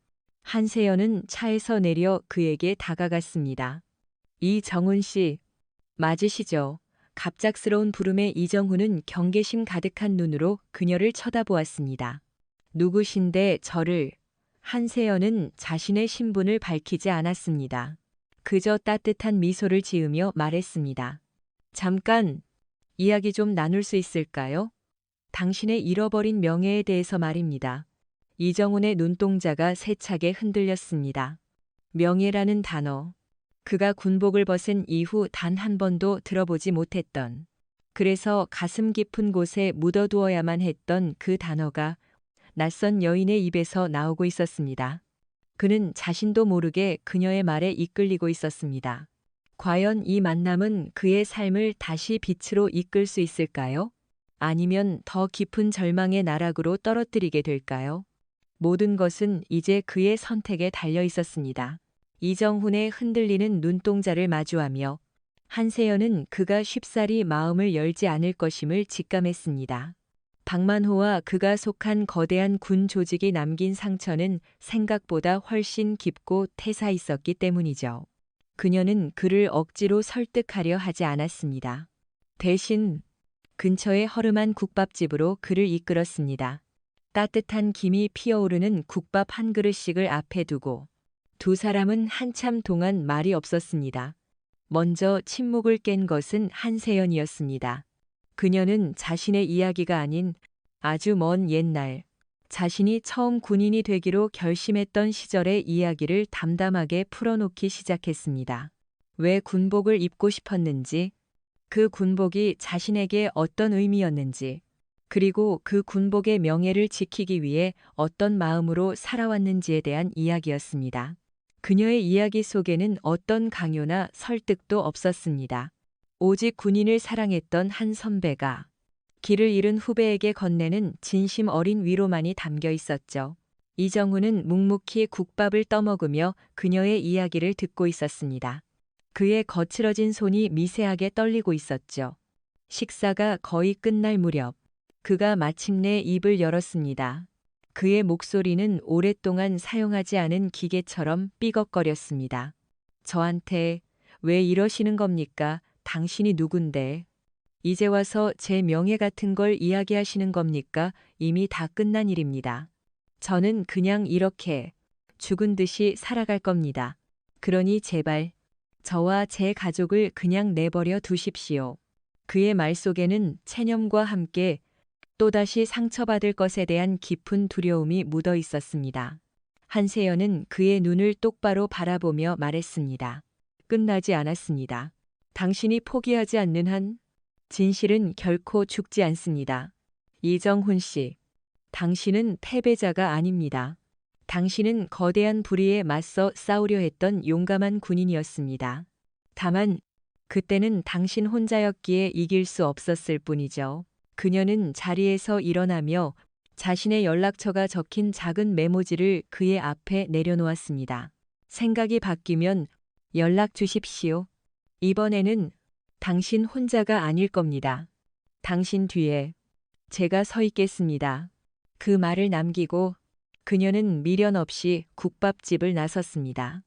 한세연은 차에서 내려 그에게 다가갔습니다. 이정훈 씨, 맞으시죠? 갑작스러운 부름에 이정훈은 경계심 가득한 눈으로 그녀를 쳐다보았습니다. 누구신데 저를... 한세연은 자신의 신분을 밝히지 않았습니다. 그저 따뜻한 미소를 지으며 말했습니다. 잠깐! 이야기 좀 나눌 수 있을까요? 당신의 잃어버린 명예에 대해서 말입니다. 이정훈의 눈동자가 세차게 흔들렸습니다. 명예라는 단어. 그가 군복을 벗은 이후 단 한 번도 들어보지 못했던, 그래서 가슴 깊은 곳에 묻어두어야만 했던 그 단어가 낯선 여인의 입에서 나오고 있었습니다. 그는 자신도 모르게 그녀의 말에 이끌리고 있었습니다. 과연 이 만남은 그의 삶을 다시 빛으로 이끌 수 있을까요? 아니면 더 깊은 절망의 나락으로 떨어뜨리게 될까요? 모든 것은 이제 그의 선택에 달려 있었습니다. 이정훈의 흔들리는 눈동자를 마주하며 한세연은 그가 쉽사리 마음을 열지 않을 것임을 직감했습니다. 박만호와 그가 속한 거대한 군 조직이 남긴 상처는 생각보다 훨씬 깊고 태사 있었기 때문이죠. 그녀는 그를 억지로 설득하려 하지 않았습니다. 대신 근처의 허름한 국밥집으로 그를 이끌었습니다. 따뜻한 김이 피어오르는 국밥 한 그릇씩을 앞에 두고 두 사람은 한참 동안 말이 없었습니다. 먼저 침묵을 깬 것은 한세연이었습니다. 그녀는 자신의 이야기가 아닌 아주 먼 옛날, 자신이 처음 군인이 되기로 결심했던 시절의 이야기를 담담하게 풀어놓기 시작했습니다. 왜 군복을 입고 싶었는지, 그 군복이 자신에게 어떤 의미였는지, 그리고 그 군복의 명예를 지키기 위해 어떤 마음으로 살아왔는지에 대한 이야기였습니다. 그녀의 이야기 속에는 어떤 강요나 설득도 없었습니다. 오직 군인을 사랑했던 한 선배가 길을 잃은 후배에게 건네는 진심 어린 위로만이 담겨 있었죠. 이정훈은 묵묵히 국밥을 떠먹으며 그녀의 이야기를 듣고 있었습니다. 그의 거칠어진 손이 미세하게 떨리고 있었죠. 식사가 거의 끝날 무렵 그가 마침내 입을 열었습니다. 그의 목소리는 오랫동안 사용하지 않은 기계처럼 삐걱거렸습니다. 저한테 왜 이러시는 겁니까? 당신이 누군데? 이제 와서 제 명예 같은 걸 이야기하시는 겁니까? 이미 다 끝난 일입니다. 저는 그냥 이렇게 죽은 듯이 살아갈 겁니다. 그러니 제발 저와 제 가족을 그냥 내버려 두십시오. 그의 말 속에는 체념과 함께 또다시 상처받을 것에 대한 깊은 두려움이 묻어 있었습니다. 한세연은 그의 눈을 똑바로 바라보며 말했습니다. 끝나지 않았습니다. 당신이 포기하지 않는 한 진실은 결코 죽지 않습니다. 이정훈 씨, 당신은 패배자가 아닙니다. 당신은 거대한 불의에 맞서 싸우려 했던 용감한 군인이었습니다. 다만 그때는 당신 혼자였기에 이길 수 없었을 뿐이죠. 그녀는 자리에서 일어나며 자신의 연락처가 적힌 작은 메모지를 그의 앞에 내려놓았습니다. 생각이 바뀌면 연락 주십시오. 이번에는 당신 혼자가 아닐 겁니다. 당신 뒤에 제가 서 있겠습니다. 그 말을 남기고 그녀는 미련 없이 국밥집을 나섰습니다.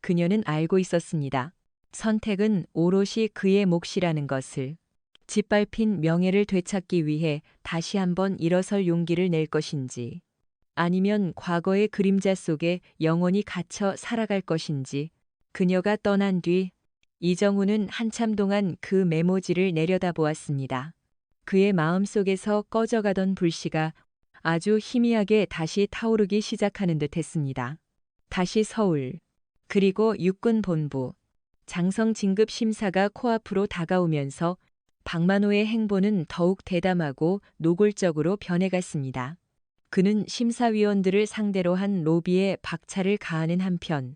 그녀는 알고 있었습니다. 선택은 오롯이 그의 몫이라는 것을. 짓밟힌 명예를 되찾기 위해 다시 한번 일어설 용기를 낼 것인지, 아니면 과거의 그림자 속에 영원히 갇혀 살아갈 것인지. 그녀가 떠난 뒤 이정훈은 한참 동안 그 메모지를 내려다보았습니다. 그의 마음속에서 꺼져가던 불씨가 아주 희미하게 다시 타오르기 시작하는 듯 했습니다. 다시 서울, 그리고 육군본부, 장성 진급 심사가 코앞으로 다가오면서 박만호의 행보는 더욱 대담하고 노골적으로 변해갔습니다. 그는 심사위원들을 상대로 한 로비에 박차를 가하는 한편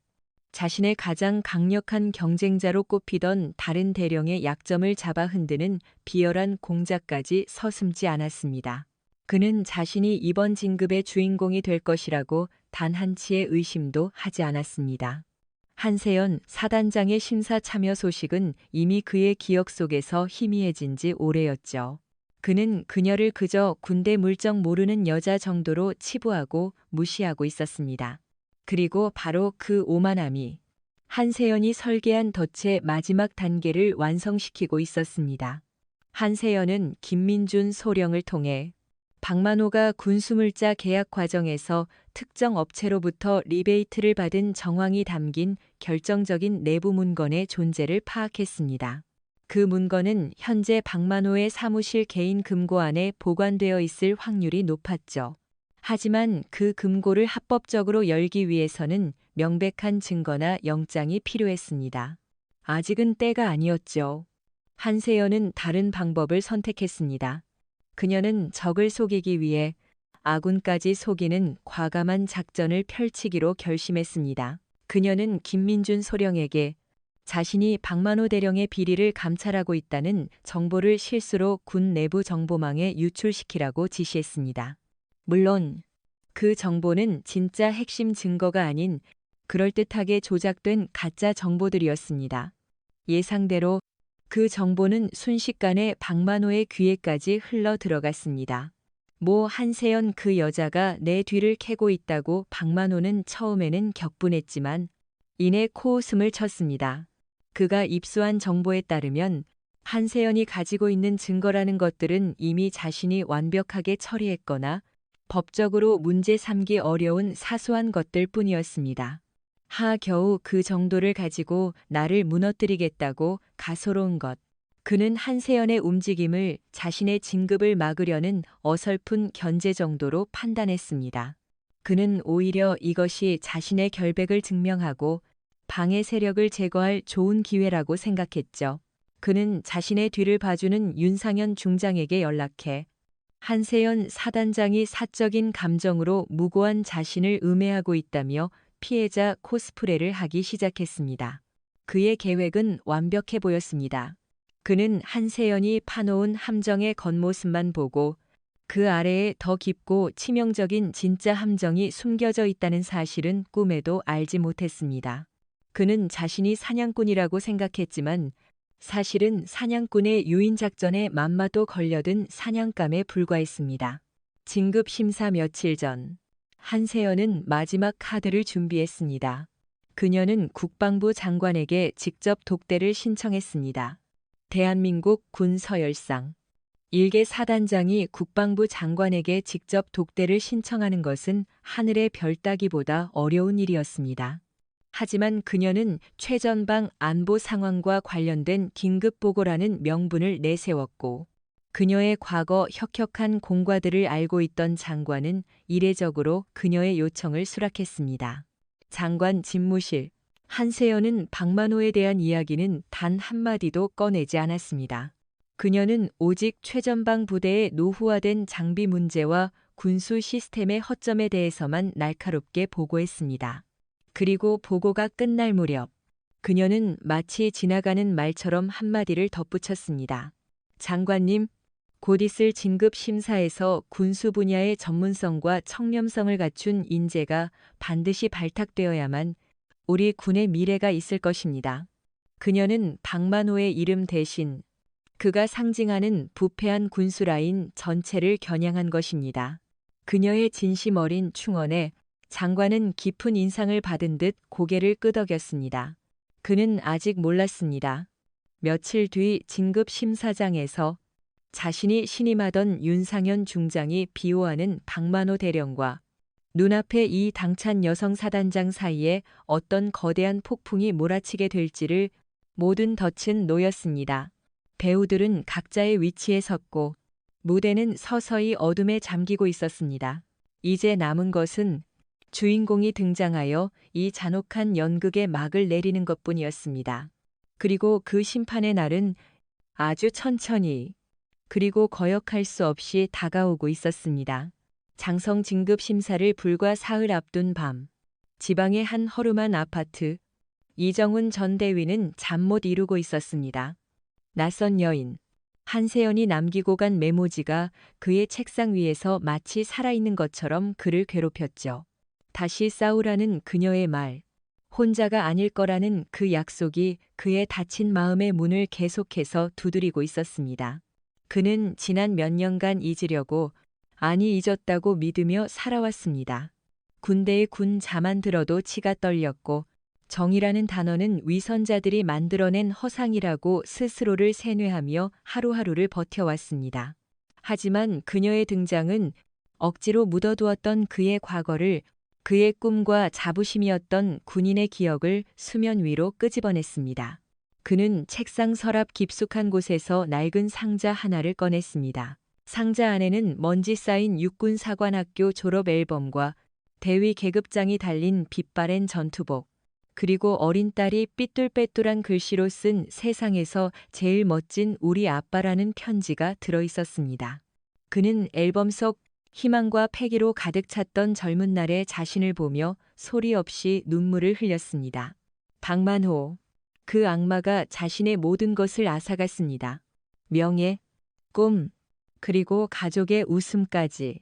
자신의 가장 강력한 경쟁자로 꼽히던 다른 대령의 약점을 잡아 흔드는 비열한 공작까지 서슴지 않았습니다. 그는 자신이 이번 진급의 주인공이 될 것이라고 단 한치의 의심도 하지 않았습니다. 한세연 사단장의 심사 참여 소식은 이미 그의 기억 속에서 희미해진 지 오래였죠. 그는 그녀를 그저 군대 물정 모르는 여자 정도로 치부하고 무시하고 있었습니다. 그리고 바로 그 오만함이 한세연이 설계한 덫의 마지막 단계를 완성시키고 있었습니다. 한세연은 김민준 소령을 통해 박만호가 군수물자 계약 과정에서 특정 업체로부터 리베이트를 받은 정황이 담긴 결정적인 내부 문건의 존재를 파악했습니다. 그 문건은 현재 박만호의 사무실 개인 금고 안에 보관되어 있을 확률이 높았죠. 하지만 그 금고를 합법적으로 열기 위해서는 명백한 증거나 영장이 필요했습니다. 아직은 때가 아니었죠. 한세연은 다른 방법을 선택했습니다. 그녀는 적을 속이기 위해 아군까지 속이는 과감한 작전을 펼치기로 결심했습니다. 그녀는 김민준 소령에게 자신이 박만호 대령의 비리를 감찰하고 있다는 정보를 실수로 군 내부 정보망에 유출시키라고 지시했습니다. 물론 그 정보는 진짜 핵심 증거가 아닌 그럴듯하게 조작된 가짜 정보들이었습니다. 예상대로 그 정보는 순식간에 박만호의 귀에까지 흘러 들어갔습니다. 모 한세연 그 여자가 내 뒤를 캐고 있다고 박만호는 처음에는 격분했지만 이내 코웃음을 쳤습니다. 그가 입수한 정보에 따르면 한세연이 가지고 있는 증거라는 것들은 이미 자신이 완벽하게 처리했거나 법적으로 문제 삼기 어려운 사소한 것들 뿐이었습니다. 겨우 그 정도를 가지고 나를 무너뜨리겠다고 가소로운 것. 그는 한세연의 움직임을 자신의 진급을 막으려는 어설픈 견제 정도로 판단했습니다. 그는 오히려 이것이 자신의 결백을 증명하고 방해 세력을 제거할 좋은 기회라고 생각했죠. 그는 자신의 뒤를 봐주는 윤상현 중장에게 연락해 한세연 사단장이 사적인 감정으로 무고한 자신을 음해하고 있다며 피해자 코스프레를 하기 시작했습니다. 그의 계획은 완벽해 보였습니다. 그는 한세연이 파놓은 함정의 겉모습만 보고 그 아래에 더 깊고 치명적인 진짜 함정이 숨겨져 있다는 사실은 꿈에도 알지 못했습니다. 그는 자신이 사냥꾼이라고 생각했지만 사실은 사냥꾼의 유인작전에 맘마도 걸려든 사냥감에 불과했습니다. 진급 심사 며칠 전 한세연은 마지막 카드를 준비했습니다. 그녀는 국방부 장관에게 직접 독대를 신청했습니다. 대한민국 군 서열상 일개 사단장이 국방부 장관에게 직접 독대를 신청하는 것은 하늘의 별 따기보다 어려운 일이었습니다. 하지만 그녀는 최전방 안보 상황과 관련된 긴급보고라는 명분을 내세웠고 그녀의 과거 혁혁한 공과들을 알고 있던 장관은 이례적으로 그녀의 요청을 수락했습니다. 장관 집무실. 한세연은 박만호에 대한 이야기는 단 한마디도 꺼내지 않았습니다. 그녀는 오직 최전방 부대의 노후화된 장비 문제와 군수 시스템의 허점에 대해서만 날카롭게 보고했습니다. 그리고 보고가 끝날 무렵 그녀는 마치 지나가는 말처럼 한마디를 덧붙였습니다. 장관님, 곧 있을 진급 심사에서 군수 분야의 전문성과 청렴성을 갖춘 인재가 반드시 발탁되어야만 우리 군의 미래가 있을 것입니다. 그녀는 박만호의 이름 대신 그가 상징하는 부패한 군수라인 전체를 겨냥한 것입니다. 그녀의 진심 어린 충언에 장관은 깊은 인상을 받은 듯 고개를 끄덕였습니다. 그는 아직 몰랐습니다. 며칠 뒤 진급 심사장에서 자신이 신임하던 윤상현 중장이 비호하는 박만호 대령과 눈앞에 이 당찬 여성 사단장 사이에 어떤 거대한 폭풍이 몰아치게 될지를 모든 덫은 놓였습니다. 배우들은 각자의 위치에 섰고 무대는 서서히 어둠에 잠기고 있었습니다. 이제 남은 것은 주인공이 등장하여 이 잔혹한 연극의 막을 내리는 것뿐이었습니다. 그리고 그 심판의 날은 아주 천천히 그리고 거역할 수 없이 다가오고 있었습니다. 장성 진급 심사를 불과 사흘 앞둔 밤, 지방의 한 허름한 아파트, 이정훈 전 대위는 잠 못 이루고 있었습니다. 낯선 여인, 한세연이 남기고 간 메모지가 그의 책상 위에서 마치 살아있는 것처럼 그를 괴롭혔죠. 다시 싸우라는 그녀의 말, 혼자가 아닐 거라는 그 약속이 그의 닫힌 마음의 문을 계속해서 두드리고 있었습니다. 그는 지난 몇 년간 잊으려고, 아니 잊었다고 믿으며 살아왔습니다. 군대의 군 자만 들어도 치가 떨렸고 정이라는 단어는 위선자들이 만들어낸 허상이라고 스스로를 세뇌하며 하루하루를 버텨왔습니다. 하지만 그녀의 등장은 억지로 묻어두었던 그의 과거를, 그의 꿈과 자부심이었던 군인의 기억을 수면 위로 끄집어냈습니다. 그는 책상 서랍 깊숙한 곳에서 낡은 상자 하나를 꺼냈습니다. 상자 안에는 먼지 쌓인 육군사관학교 졸업 앨범과 대위 계급장이 달린 빛바랜 전투복, 그리고 어린 딸이 삐뚤빼뚤한 글씨로 쓴 세상에서 제일 멋진 우리 아빠라는 편지가 들어 있었습니다. 그는 앨범 속 희망과 패기로 가득 찼던 젊은 날의 자신을 보며 소리 없이 눈물을 흘렸습니다. 박만호. 그 악마가 자신의 모든 것을 앗아갔습니다. 명예, 꿈, 그리고 가족의 웃음까지.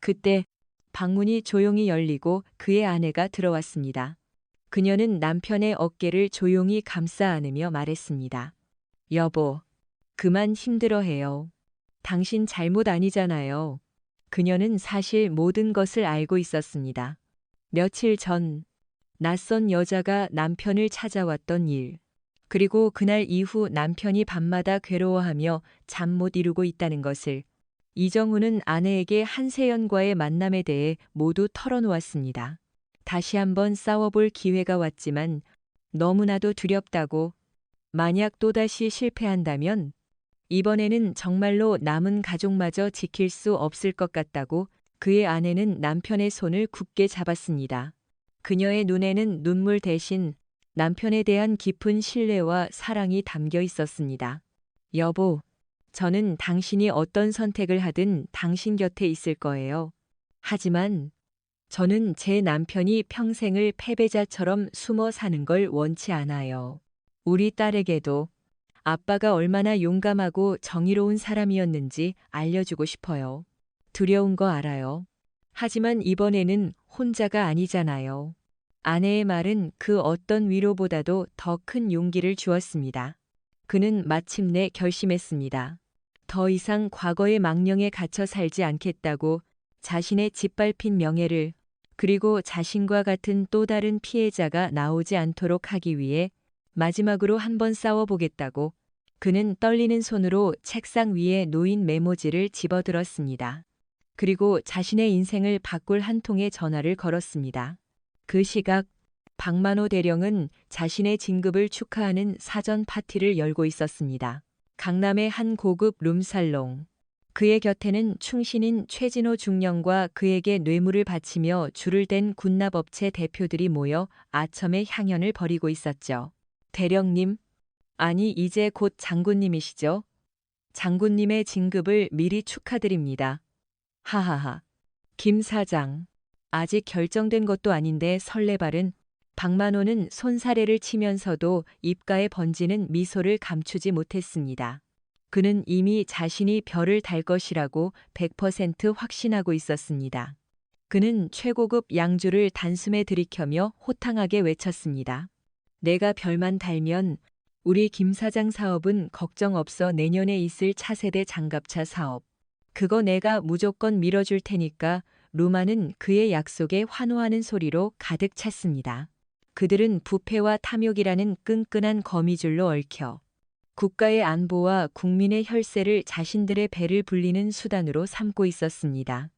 그때 방문이 조용히 열리고 그의 아내가 들어왔습니다. 그녀는 남편의 어깨를 조용히 감싸 안으며 말했습니다. 여보, 그만 힘들어해요. 당신 잘못 아니잖아요. 그녀는 사실 모든 것을 알고 있었습니다. 며칠 전 낯선 여자가 남편을 찾아왔던 일, 그리고 그날 이후 남편이 밤마다 괴로워하며 잠 못 이루고 있다는 것을 이정훈은 아내에게 한세연과의 만남에 대해 모두 털어놓았습니다. 다시 한번 싸워볼 기회가 왔지만 너무나도 두렵다고, 만약 또다시 실패한다면 이번에는 정말로 남은 가족마저 지킬 수 없을 것 같다고 그의 아내는 남편의 손을 굳게 잡았습니다. 그녀의 눈에는 눈물 대신 남편에 대한 깊은 신뢰와 사랑이 담겨 있었습니다. 여보, 저는 당신이 어떤 선택을 하든 당신 곁에 있을 거예요. 하지만 저는 제 남편이 평생을 패배자처럼 숨어 사는 걸 원치 않아요. 우리 딸에게도 아빠가 얼마나 용감하고 정의로운 사람이었는지 알려주고 싶어요. 두려운 거 알아요. 하지만 이번에는 혼자가 아니잖아요. 아내의 말은 그 어떤 위로보다도 더 큰 용기를 주었습니다. 그는 마침내 결심했습니다. 더 이상 과거의 망령에 갇혀 살지 않겠다고, 자신의 짓밟힌 명예를, 그리고 자신과 같은 또 다른 피해자가 나오지 않도록 하기 위해 마지막으로 한번 싸워보겠다고. 그는 떨리는 손으로 책상 위에 놓인 메모지를 집어들었습니다. 그리고 자신의 인생을 바꿀 한 통의 전화를 걸었습니다. 그 시각 박만호 대령은 자신의 진급을 축하하는 사전 파티를 열고 있었습니다. 강남의 한 고급 룸살롱. 그의 곁에는 충신인 최진호 중령과 그에게 뇌물을 바치며 줄을 댄 군납업체 대표들이 모여 아첨의 향연을 벌이고 있었죠. 대령님, 아니 이제 곧 장군님이시죠? 장군님의 진급을 미리 축하드립니다. 하하하. 김 사장. 아직 결정된 것도 아닌데 설레발은. 박만호는 손사래를 치면서도 입가에 번지는 미소를 감추지 못했습니다. 그는 이미 자신이 별을 달 것이라고 100% 확신하고 있었습니다. 그는 최고급 양주를 단숨에 들이켜며 호탕하게 외쳤습니다. 내가 별만 달면 우리 김 사장 사업은 걱정 없어. 내년에 있을 차세대 장갑차 사업. 그거 내가 무조건 밀어줄 테니까. 루마는 그의 약속에 환호하는 소리로 가득 찼습니다. 그들은 부패와 탐욕이라는 끈끈한 거미줄로 얽혀 국가의 안보와 국민의 혈세를 자신들의 배를 불리는 수단으로 삼고 있었습니다.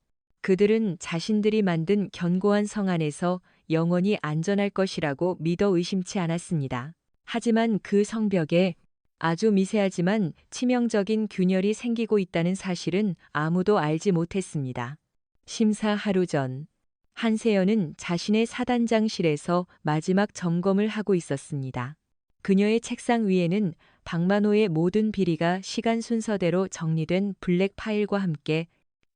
그들은 자신들이 만든 견고한 성 안에서 영원히 안전할 것이라고 믿어 의심치 않았습니다. 하지만 그 성벽에 아주 미세하지만 치명적인 균열이 생기고 있다는 사실은 아무도 알지 못했습니다. 심사 하루 전, 한세연은 자신의 사단장실에서 마지막 점검을 하고 있었습니다. 그녀의 책상 위에는 박만호의 모든 비리가 시간 순서대로 정리된 블랙 파일과 함께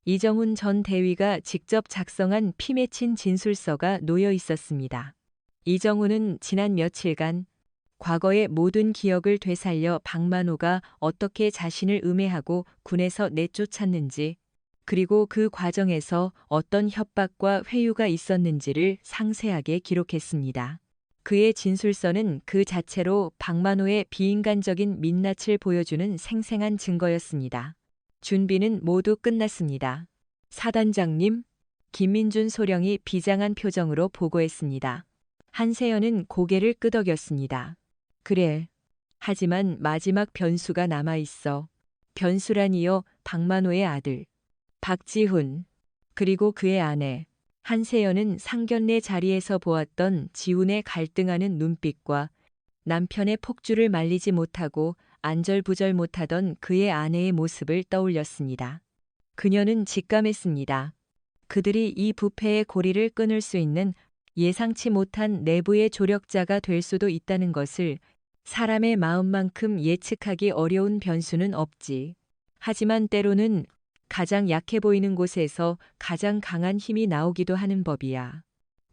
이정훈 전 대위가 직접 작성한 피 맺힌 진술서가 놓여 있었습니다. 이정훈은 지난 며칠간 과거의 모든 기억을 되살려 박만호가 어떻게 자신을 음해하고 군에서 내쫓았는지, 그리고 그 과정에서 어떤 협박과 회유가 있었는지를 상세하게 기록했습니다. 그의 진술서는 그 자체로 박만호의 비인간적인 민낯을 보여주는 생생한 증거였습니다. 준비는 모두 끝났습니다. 사단장님, 김민준 소령이 비장한 표정으로 보고했습니다. 한세연은 고개를 끄덕였습니다. 그래. 하지만 마지막 변수가 남아있어. 변수라니요, 박만호의 아들 박지훈, 그리고 그의 아내 한세연은 상견례 자리에서 보았던 지훈의 갈등하는 눈빛과 남편의 폭주를 말리지 못하고 안절부절 못하던 그의 아내의 모습을 떠올렸습니다. 그녀는 직감했습니다. 그들이 이 부패의 고리를 끊을 수 있는 예상치 못한 내부의 조력자가 될 수도 있다는 것을. 사람의 마음만큼 예측하기 어려운 변수는 없지. 하지만 때로는 가장 약해 보이는 곳에서 가장 강한 힘이 나오기도 하는 법이야.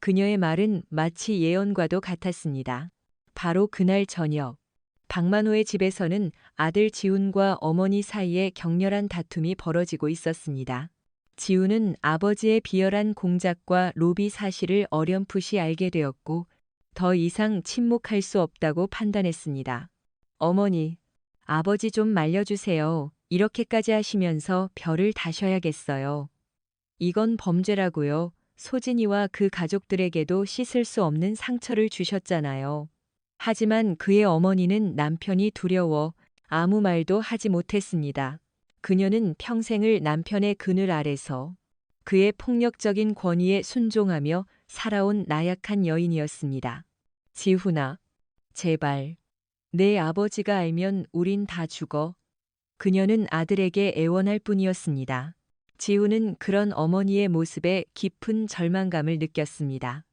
그녀의 말은 마치 예언과도 같았습니다. 바로 그날 저녁, 박만호의 집에서는 아들 지훈과 어머니 사이에 격렬한 다툼이 벌어지고 있었습니다. 지훈은 아버지의 비열한 공작과 로비 사실을 어렴풋이 알게 되었고 더 이상 침묵할 수 없다고 판단했습니다. 어머니, 아버지 좀 말려주세요. 이렇게까지 하시면서 별을 다셔야겠어요. 이건 범죄라고요. 소진이와 그 가족들에게도 씻을 수 없는 상처를 주셨잖아요. 하지만 그의 어머니는 남편이 두려워 아무 말도 하지 못했습니다. 그녀는 평생을 남편의 그늘 아래서 그의 폭력적인 권위에 순종하며 살아온 나약한 여인이었습니다. 지훈아, 제발. 내 아버지가 알면 우린 다 죽어. 그녀는 아들에게 애원할 뿐이었습니다. 지훈은 그런 어머니의 모습에 깊은 절망감을 느꼈습니다.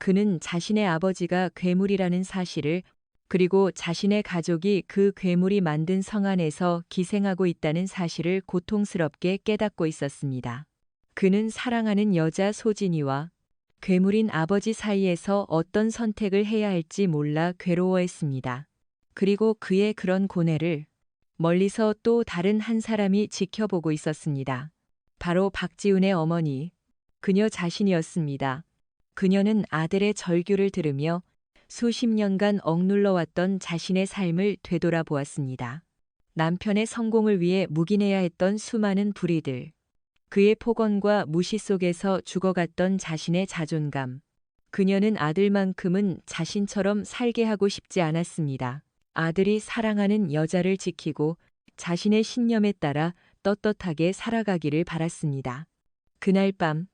그는 자신의 아버지가 괴물이라는 사실을, 그리고 자신의 가족이 그 괴물이 만든 성 안에서 기생하고 있다는 사실을 고통스럽게 깨닫고 있었습니다. 그는 사랑하는 여자 소진이와 괴물인 아버지 사이에서 어떤 선택을 해야 할지 몰라 괴로워했습니다. 그리고 그의 그런 고뇌를 멀리서 또 다른 한 사람이 지켜보고 있었습니다. 바로 박지훈의 어머니, 그녀 자신이었습니다. 그녀는 아들의 절규를 들으며 수십 년간 억눌러왔던 자신의 삶을 되돌아보았습니다. 남편의 성공을 위해 묵인해야 했던 수많은 불의들, 그의 폭언과 무시 속에서 죽어갔던 자신의 자존감. 그녀는 아들만큼은 자신처럼 살게 하고 싶지 않았습니다. 아들이 사랑하는 여자를 지키고 자신의 신념에 따라 떳떳하게 살아가기를 바랐습니다. 그날 밤,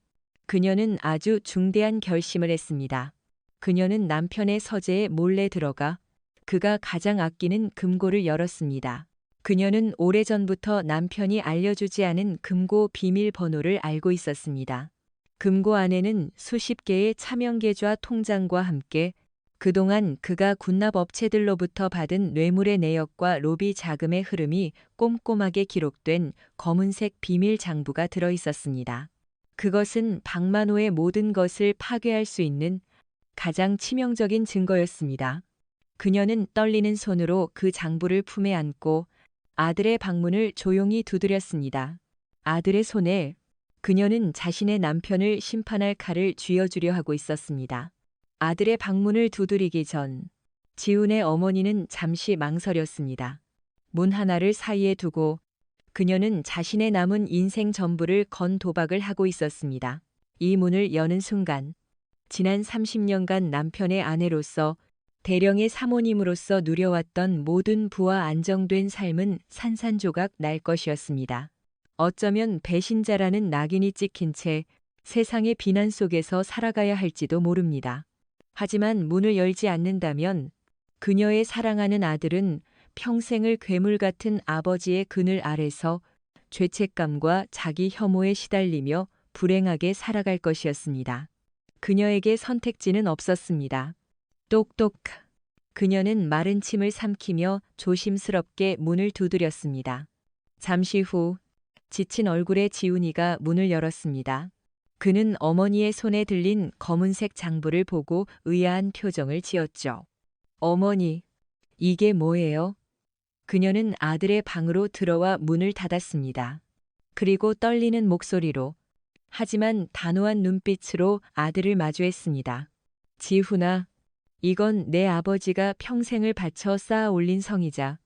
그녀는 아주 중대한 결심을 했습니다. 그녀는 남편의 서재에 몰래 들어가 그가 가장 아끼는 금고를 열었습니다. 그녀는 오래전부터 남편이 알려주지 않은 금고 비밀번호를 알고 있었습니다. 금고 안에는 수십 개의 차명계좌 통장과 함께 그동안 그가 군납업체들로부터 받은 뇌물의 내역과 로비 자금의 흐름이 꼼꼼하게 기록된 검은색 비밀 장부가 들어 있었습니다. 그것은 박만호의 모든 것을 파괴할 수 있는 가장 치명적인 증거였습니다. 그녀는 떨리는 손으로 그 장부를 품에 안고 아들의 방문을 조용히 두드렸습니다. 아들의 손에 그녀는 자신의 남편을 심판할 칼을 쥐어주려 하고 있었습니다. 아들의 방문을 두드리기 전 지훈의 어머니는 잠시 망설였습니다. 문 하나를 사이에 두고 그녀는 자신의 남은 인생 전부를 건 도박을 하고 있었습니다. 이 문을 여는 순간 지난 30년간 남편의 아내로서 대령의 사모님으로서 누려왔던 모든 부와 안정된 삶은 산산조각 날 것이었습니다. 어쩌면 배신자라는 낙인이 찍힌 채 세상의 비난 속에서 살아가야 할지도 모릅니다. 하지만 문을 열지 않는다면 그녀의 사랑하는 아들은 평생을 괴물 같은 아버지의 그늘 아래서 죄책감과 자기 혐오에 시달리며 불행하게 살아갈 것이었습니다. 그녀에게 선택지는 없었습니다. 똑똑. 그녀는 마른 침을 삼키며 조심스럽게 문을 두드렸습니다. 잠시 후 지친 얼굴의 지훈이가 문을 열었습니다. 그는 어머니의 손에 들린 검은색 장부를 보고 의아한 표정을 지었죠. 어머니, 이게 뭐예요? 그녀는 아들의 방으로 들어와 문을 닫았습니다. 그리고 떨리는 목소리로, 하지만 단호한 눈빛으로 아들을 마주했습니다. 지훈아, 이건 내 아버지가 평생을 바쳐 쌓아 올린 성이자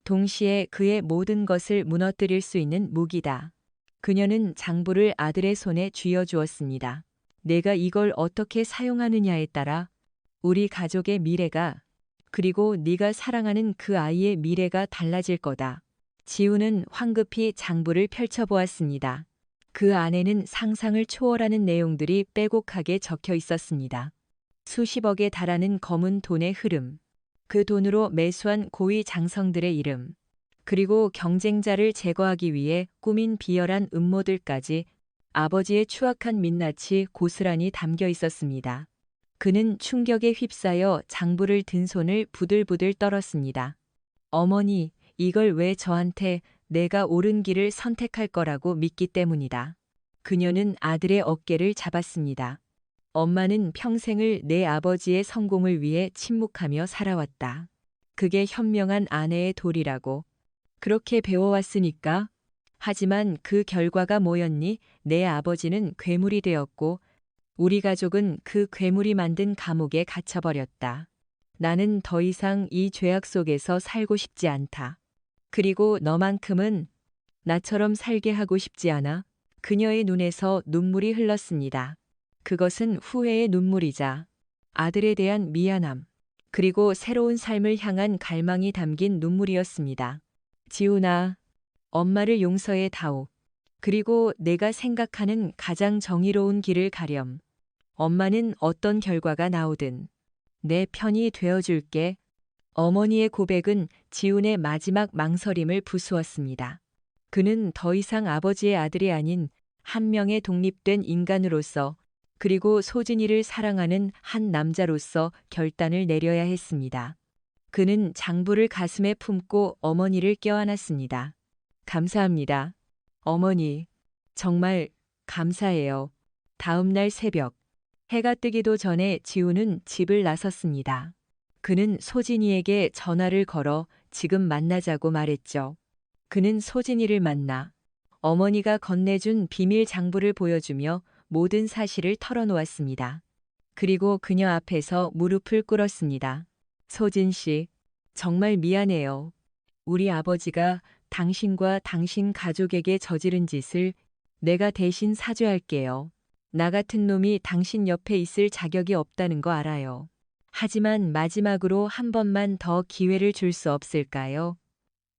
동시에 그의 모든 것을 무너뜨릴 수 있는 무기다. 그녀는 장부를 아들의 손에 쥐어주었습니다. 내가 이걸 어떻게 사용하느냐에 따라 우리 가족의 미래가, 그리고 네가 사랑하는 그 아이의 미래가 달라질 거다. 지훈은 황급히 장부를 펼쳐보았습니다. 그 안에는 상상을 초월하는 내용들이 빼곡하게 적혀 있었습니다. 수십억에 달하는 검은 돈의 흐름, 그 돈으로 매수한 고위 장성들의 이름, 그리고 경쟁자를 제거하기 위해 꾸민 비열한 음모들까지 아버지의 추악한 민낯이 고스란히 담겨 있었습니다. 그는 충격에 휩싸여 장부를 든 손을 부들부들 떨었습니다. 어머니, 이걸 왜 저한테 내가 옳은 길을 선택할 거라고 믿기 때문이다. 그녀는 아들의 어깨를 잡았습니다. 엄마는 평생을 내 아버지의 성공을 위해 침묵하며 살아왔다. 그게 현명한 아내의 도리라고. 그렇게 배워왔으니까. 하지만 그 결과가 뭐였니? 내 아버지는 괴물이 되었고 우리 가족은 그 괴물이 만든 감옥에 갇혀버렸다. 나는 더 이상 이 죄악 속에서 살고 싶지 않다. 그리고 너만큼은 나처럼 살게 하고 싶지 않아. 그녀의 눈에서 눈물이 흘렀습니다. 그것은 후회의 눈물이자 아들에 대한 미안함, 그리고 새로운 삶을 향한 갈망이 담긴 눈물이었습니다. 지훈아, 엄마를 용서해 다오. 그리고 내가 생각하는 가장 정의로운 길을 가렴. 엄마는 어떤 결과가 나오든 내 편이 되어줄게. 어머니의 고백은 지훈의 마지막 망설임을 부수었습니다. 그는 더 이상 아버지의 아들이 아닌 한 명의 독립된 인간으로서, 그리고 소진이를 사랑하는 한 남자로서 결단을 내려야 했습니다. 그는 장부를 가슴에 품고 어머니를 껴안았습니다. 감사합니다. 어머니, 정말 감사해요. 다음 날 새벽, 해가 뜨기도 전에 지훈은 집을 나섰습니다. 그는 소진이에게 전화를 걸어 지금 만나자고 말했죠. 그는 소진이를 만나 어머니가 건네준 비밀 장부를 보여주며 모든 사실을 털어놓았습니다. 그리고 그녀 앞에서 무릎을 꿇었습니다. 소진 씨, 정말 미안해요. 우리 아버지가 당신과 당신 가족에게 저지른 짓을 내가 대신 사죄할게요. 나 같은 놈이 당신 옆에 있을 자격이 없다는 거 알아요. 하지만 마지막으로 한 번만 더 기회를 줄 수 없을까요?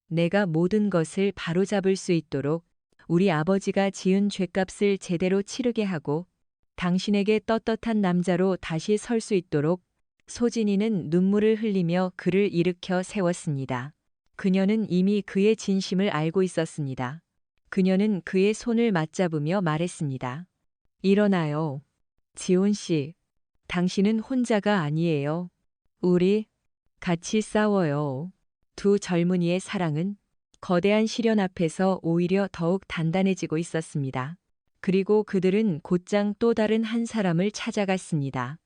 내가 모든 것을 바로잡을 수 있도록 우리 아버지가 지은 죗값을 제대로 치르게 하고 당신에게 떳떳한 남자로 다시 설 수 있도록. 소진이는 눈물을 흘리며 그를 일으켜 세웠습니다. 그녀는 이미 그의 진심을 알고 있었습니다. 그녀는 그의 손을 맞잡으며 말했습니다. 일어나요. 지훈 씨, 당신은 혼자가 아니에요. 우리 같이 싸워요. 두 젊은이의 사랑은 거대한 시련 앞에서 오히려 더욱 단단해지고 있었습니다. 그리고 그들은 곧장 또 다른 한 사람을 찾아갔습니다.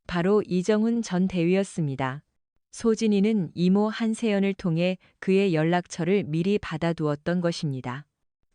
바로 이정훈 전 대위였습니다. 소진이는 이모 한세연을 통해 그의 연락처를 미리 받아두었던 것입니다.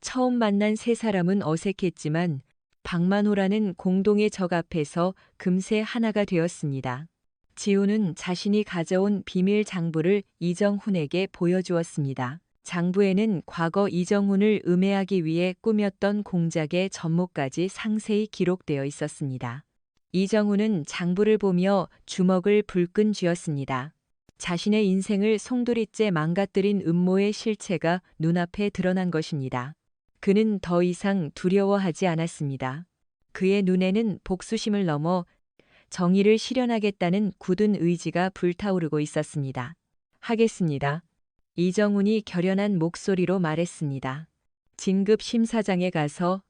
처음 만난 세 사람은 어색했지만 박만호라는 공동의 적 앞에서 금세 하나가 되었습니다. 지훈은 자신이 가져온 비밀 장부를 이정훈에게 보여주었습니다. 장부에는 과거 이정훈을 음해하기 위해 꾸몄던 공작의 전모까지 상세히 기록되어 있었습니다. 이정훈은 장부를 보며 주먹을 불끈 쥐었습니다. 자신의 인생을 송두리째 망가뜨린 음모의 실체가 눈앞에 드러난 것입니다. 그는 더 이상 두려워하지 않았습니다. 그의 눈에는 복수심을 넘어 정의를 실현하겠다는 굳은 의지가 불타오르고 있었습니다. 하겠습니다. 이정훈이 결연한 목소리로 말했습니다. 진급 심사장에 가서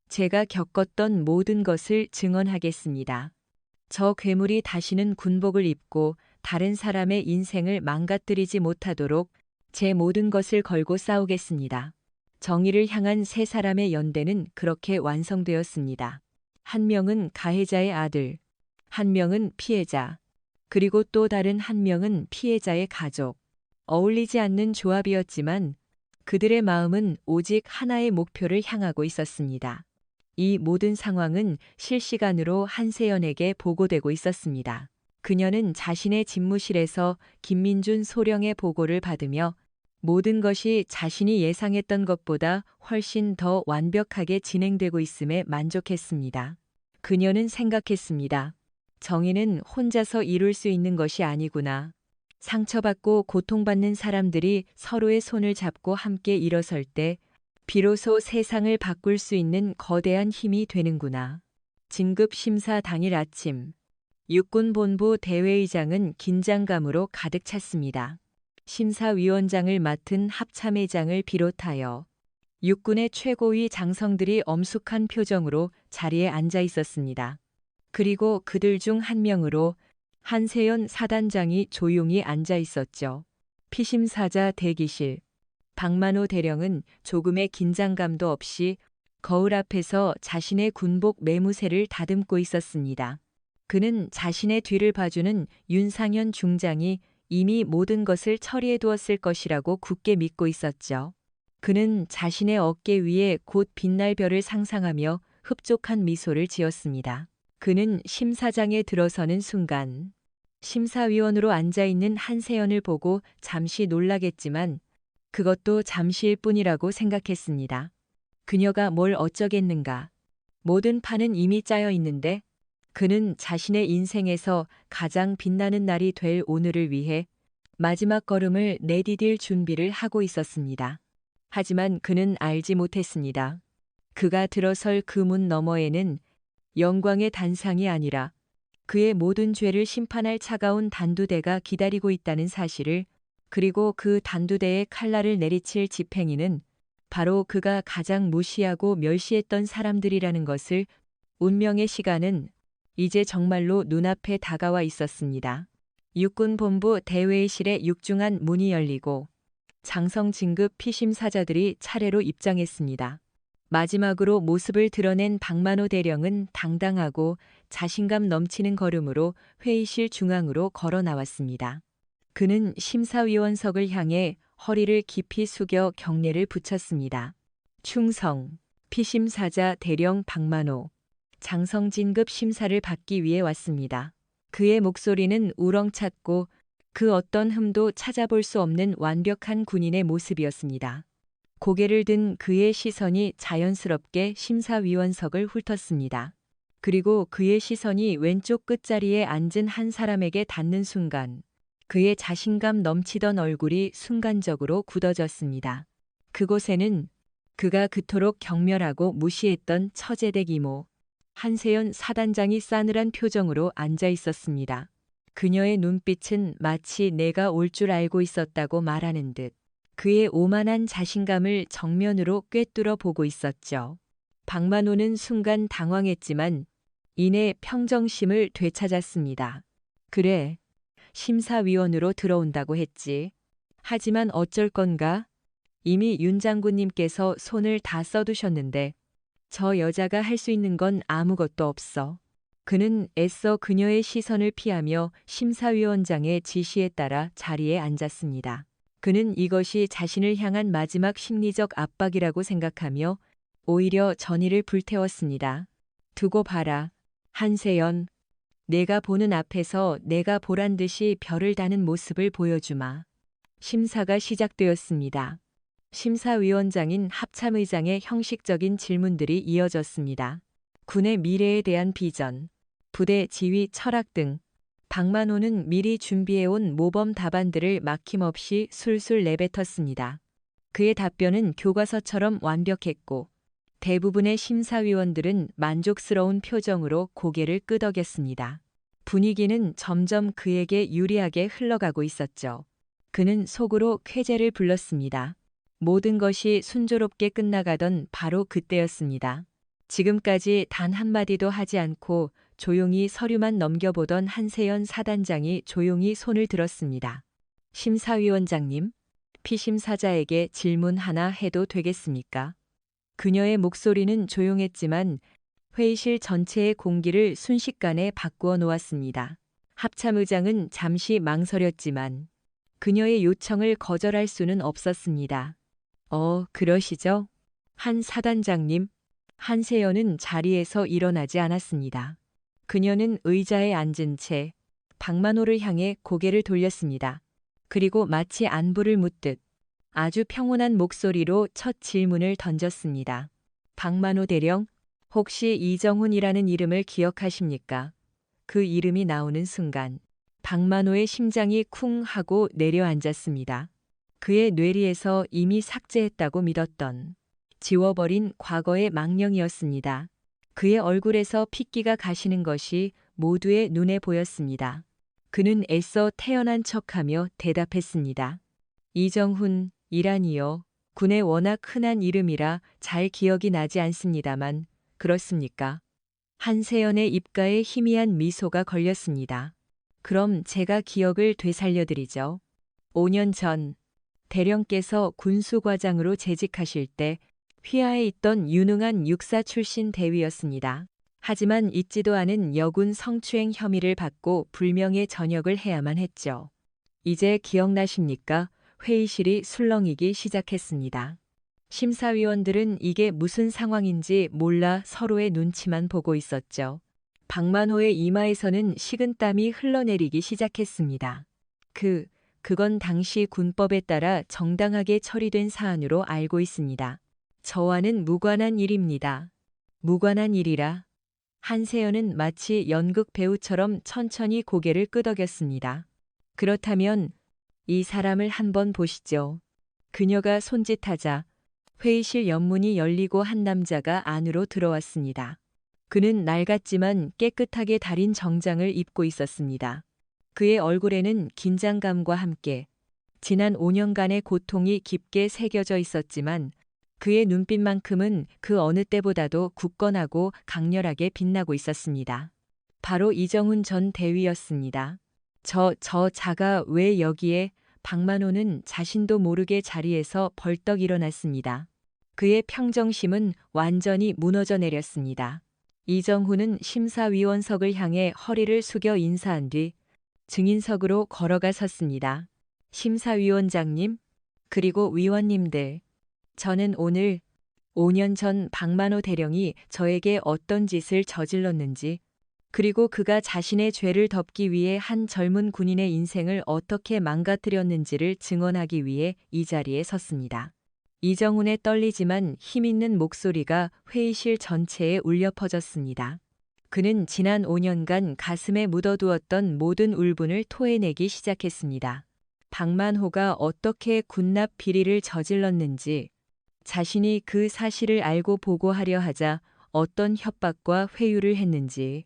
제가 겪었던 모든 것을 증언하겠습니다. 저 괴물이 다시는 군복을 입고 다른 사람의 인생을 망가뜨리지 못하도록 제 모든 것을 걸고 싸우겠습니다. 정의를 향한 세 사람의 연대는 그렇게 완성되었습니다. 한 명은 가해자의 아들, 한 명은 피해자, 그리고 또 다른 한 명은 피해자의 가족. 어울리지 않는 조합이었지만 그들의 마음은 오직 하나의 목표를 향하고 있었습니다. 이 모든 상황은 실시간으로 한세연에게 보고되고 있었습니다. 그녀는 자신의 집무실에서 김민준 소령의 보고를 받으며 모든 것이 자신이 예상했던 것보다 훨씬 더 완벽하게 진행되고 있음에 만족했습니다. 그녀는 생각했습니다. 정의는 혼자서 이룰 수 있는 것이 아니구나. 상처받고 고통받는 사람들이 서로의 손을 잡고 함께 일어설 때 비로소 세상을 바꿀 수 있는 거대한 힘이 되는구나. 진급 심사 당일 아침, 육군본부 대회의장은 긴장감으로 가득 찼습니다. 심사위원장을 맡은 합참의장을 비롯하여 육군의 최고위 장성들이 엄숙한 표정으로 자리에 앉아 있었습니다. 그리고 그들 중 한 명으로 한세연 사단장이 조용히 앉아 있었죠. 피심사자 대기실. 박만호 대령은 조금의 긴장감도 없이 거울 앞에서 자신의 군복 매무새를 다듬고 있었습니다. 그는 자신의 뒤를 봐주는 윤상현 중장이 이미 모든 것을 처리해 두었을 것이라고 굳게 믿고 있었죠. 그는 자신의 어깨 위에 곧 빛날 별을 상상하며 흡족한 미소를 지었습니다. 그는 심사장에 들어서는 순간 심사위원으로 앉아있는 한세연을 보고 잠시 놀라겠지만 그것도 잠시일 뿐이라고 생각했습니다. 그녀가 뭘 어쩌겠는가. 모든 판은 이미 짜여 있는데 그는 자신의 인생에서 가장 빛나는 날이 될 오늘을 위해 마지막 걸음을 내디딜 준비를 하고 있었습니다. 하지만 그는 알지 못했습니다. 그가 들어설 그 문 너머에는 영광의 단상이 아니라 그의 모든 죄를 심판할 차가운 단두대가 기다리고 있다는 사실을, 그리고 그 단두대에 칼날을 내리칠 집행인은 바로 그가 가장 무시하고 멸시했던 사람들이라는 것을. 운명의 시간은 이제 정말로 눈앞에 다가와 있었습니다. 육군본부 대회의실의 육중한 문이 열리고 장성 진급 피심사자들이 차례로 입장했습니다. 마지막으로 모습을 드러낸 박만호 대령은 당당하고 자신감 넘치는 걸음으로 회의실 중앙으로 걸어 나왔습니다. 그는 심사위원석을 향해 허리를 깊이 숙여 경례를 붙였습니다. 충성, 피심사자 대령 박만호, 장성 진급 심사를 받기 위해 왔습니다. 그의 목소리는 우렁찼고 그 어떤 흠도 찾아볼 수 없는 완벽한 군인의 모습이었습니다. 고개를 든 그의 시선이 자연스럽게 심사위원석을 훑었습니다. 그리고 그의 시선이 왼쪽 끝자리에 앉은 한 사람에게 닿는 순간 그의 자신감 넘치던 얼굴이 순간적으로 굳어졌습니다. 그곳에는 그가 그토록 경멸하고 무시했던 처제댁 이모 한세연 사단장이 싸늘한 표정으로 앉아 있었습니다. 그녀의 눈빛은 마치 내가 올 줄 알고 있었다고 말하는 듯 그의 오만한 자신감을 정면으로 꿰뚫어 보고 있었죠. 박만호는 순간 당황했지만 이내 평정심을 되찾았습니다. 그래, 심사위원으로 들어온다고 했지. 하지만 어쩔 건가? 이미 윤 장군님께서 손을 다 써두셨는데 저 여자가 할 수 있는 건 아무것도 없어. 그는 애써 그녀의 시선을 피하며 심사위원장의 지시에 따라 자리에 앉았습니다. 그는 이것이 자신을 향한 마지막 심리적 압박이라고 생각하며 오히려 전의를 불태웠습니다. 두고 봐라. 한세연, 내가 보는 앞에서 내가 보란 듯이 별을 다는 모습을 보여주마. 심사가 시작되었습니다. 심사위원장인 합참의장의 형식적인 질문들이 이어졌습니다. 군의 미래에 대한 비전, 부대 지휘 철학 등 박만호는 미리 준비해온 모범 답안들을 막힘없이 술술 내뱉었습니다. 그의 답변은 교과서처럼 완벽했고 대부분의 심사위원들은 만족스러운 표정으로 고개를 끄덕였습니다. 분위기는 점점 그에게 유리하게 흘러가고 있었죠. 그는 속으로 쾌재를 불렀습니다. 모든 것이 순조롭게 끝나가던 바로 그때였습니다. 지금까지 단 한마디도 하지 않고 조용히 서류만 넘겨보던 한세연 사단장이 조용히 손을 들었습니다. 심사위원장님, 피심사자에게 질문 하나 해도 되겠습니까? 그녀의 목소리는 조용했지만 회의실 전체의 공기를 순식간에 바꾸어 놓았습니다. 합참의장은 잠시 망설였지만 그녀의 요청을 거절할 수는 없었습니다. 그러시죠? 한 사단장님. 한세연은 자리에서 일어나지 않았습니다. 그녀는 의자에 앉은 채 박만호를 향해 고개를 돌렸습니다. 그리고 마치 안부를 묻듯 아주 평온한 목소리로 첫 질문을 던졌습니다. 박만호 대령, 혹시 이정훈이라는 이름을 기억하십니까? 그 이름이 나오는 순간 박만호의 심장이 쿵 하고 내려앉았습니다. 그의 뇌리에서 이미 삭제했다고 믿었던 지워버린 과거의 망령이었습니다. 그의 얼굴에서 핏기가 가시는 것이 모두의 눈에 보였습니다. 그는 애써 태연한 척하며 대답했습니다. 이정훈이라니요. 군에 워낙 흔한 이름이라 잘 기억이 나지 않습니다만 그렇습니까? 한세연의 입가에 희미한 미소가 걸렸습니다. 그럼 제가 기억을 되살려드리죠. 5년 전 대령께서 군수과장으로 재직하실 때 휘하에 있던 유능한 육사 출신 대위였습니다. 하지만 잊지도 않은 여군 성추행 혐의를 받고 불명예 전역을 해야만 했죠. 이제 기억나십니까? 회의실이 술렁이기 시작했습니다. 심사위원들은 이게 무슨 상황인지 몰라 서로의 눈치만 보고 있었죠. 박만호의 이마에서는 식은땀이 흘러내리기 시작했습니다. 그건 당시 군법에 따라 정당하게 처리된 사안으로 알고 있습니다. 저와는 무관한 일입니다. 무관한 일이라. 한세연은 마치 연극 배우처럼 천천히 고개를 끄덕였습니다. 그렇다면 이 사람을 한번 보시죠. 그녀가 손짓하자 회의실 옆문이 열리고 한 남자가 안으로 들어왔습니다. 그는 낡았지만 깨끗하게 다린 정장을 입고 있었습니다. 그의 얼굴에는 긴장감과 함께 지난 5년간의 고통이 깊게 새겨져 있었지만 그의 눈빛만큼은 그 어느 때보다도 굳건하고 강렬하게 빛나고 있었습니다. 바로 이정훈 전 대위였습니다. 자가 왜 여기에? 박만호는 자신도 모르게 자리에서 벌떡 일어났습니다. 그의 평정심은 완전히 무너져 내렸습니다. 이정훈은 심사위원석을 향해 허리를 숙여 인사한 뒤 증인석으로 걸어가 섰습니다. 심사위원장님, 그리고 위원님들, 저는 오늘 5년 전 박만호 대령이 저에게 어떤 짓을 저질렀는지, 그리고 그가 자신의 죄를 덮기 위해 한 젊은 군인의 인생을 어떻게 망가뜨렸는지를 증언하기 위해 이 자리에 섰습니다. 이정훈의 떨리지만 힘있는 목소리가 회의실 전체에 울려 퍼졌습니다. 그는 지난 5년간 가슴에 묻어두었던 모든 울분을 토해내기 시작했습니다. 박만호가 어떻게 군납 비리를 저질렀는지, 자신이 그 사실을 알고 보고하려 하자 어떤 협박과 회유를 했는지,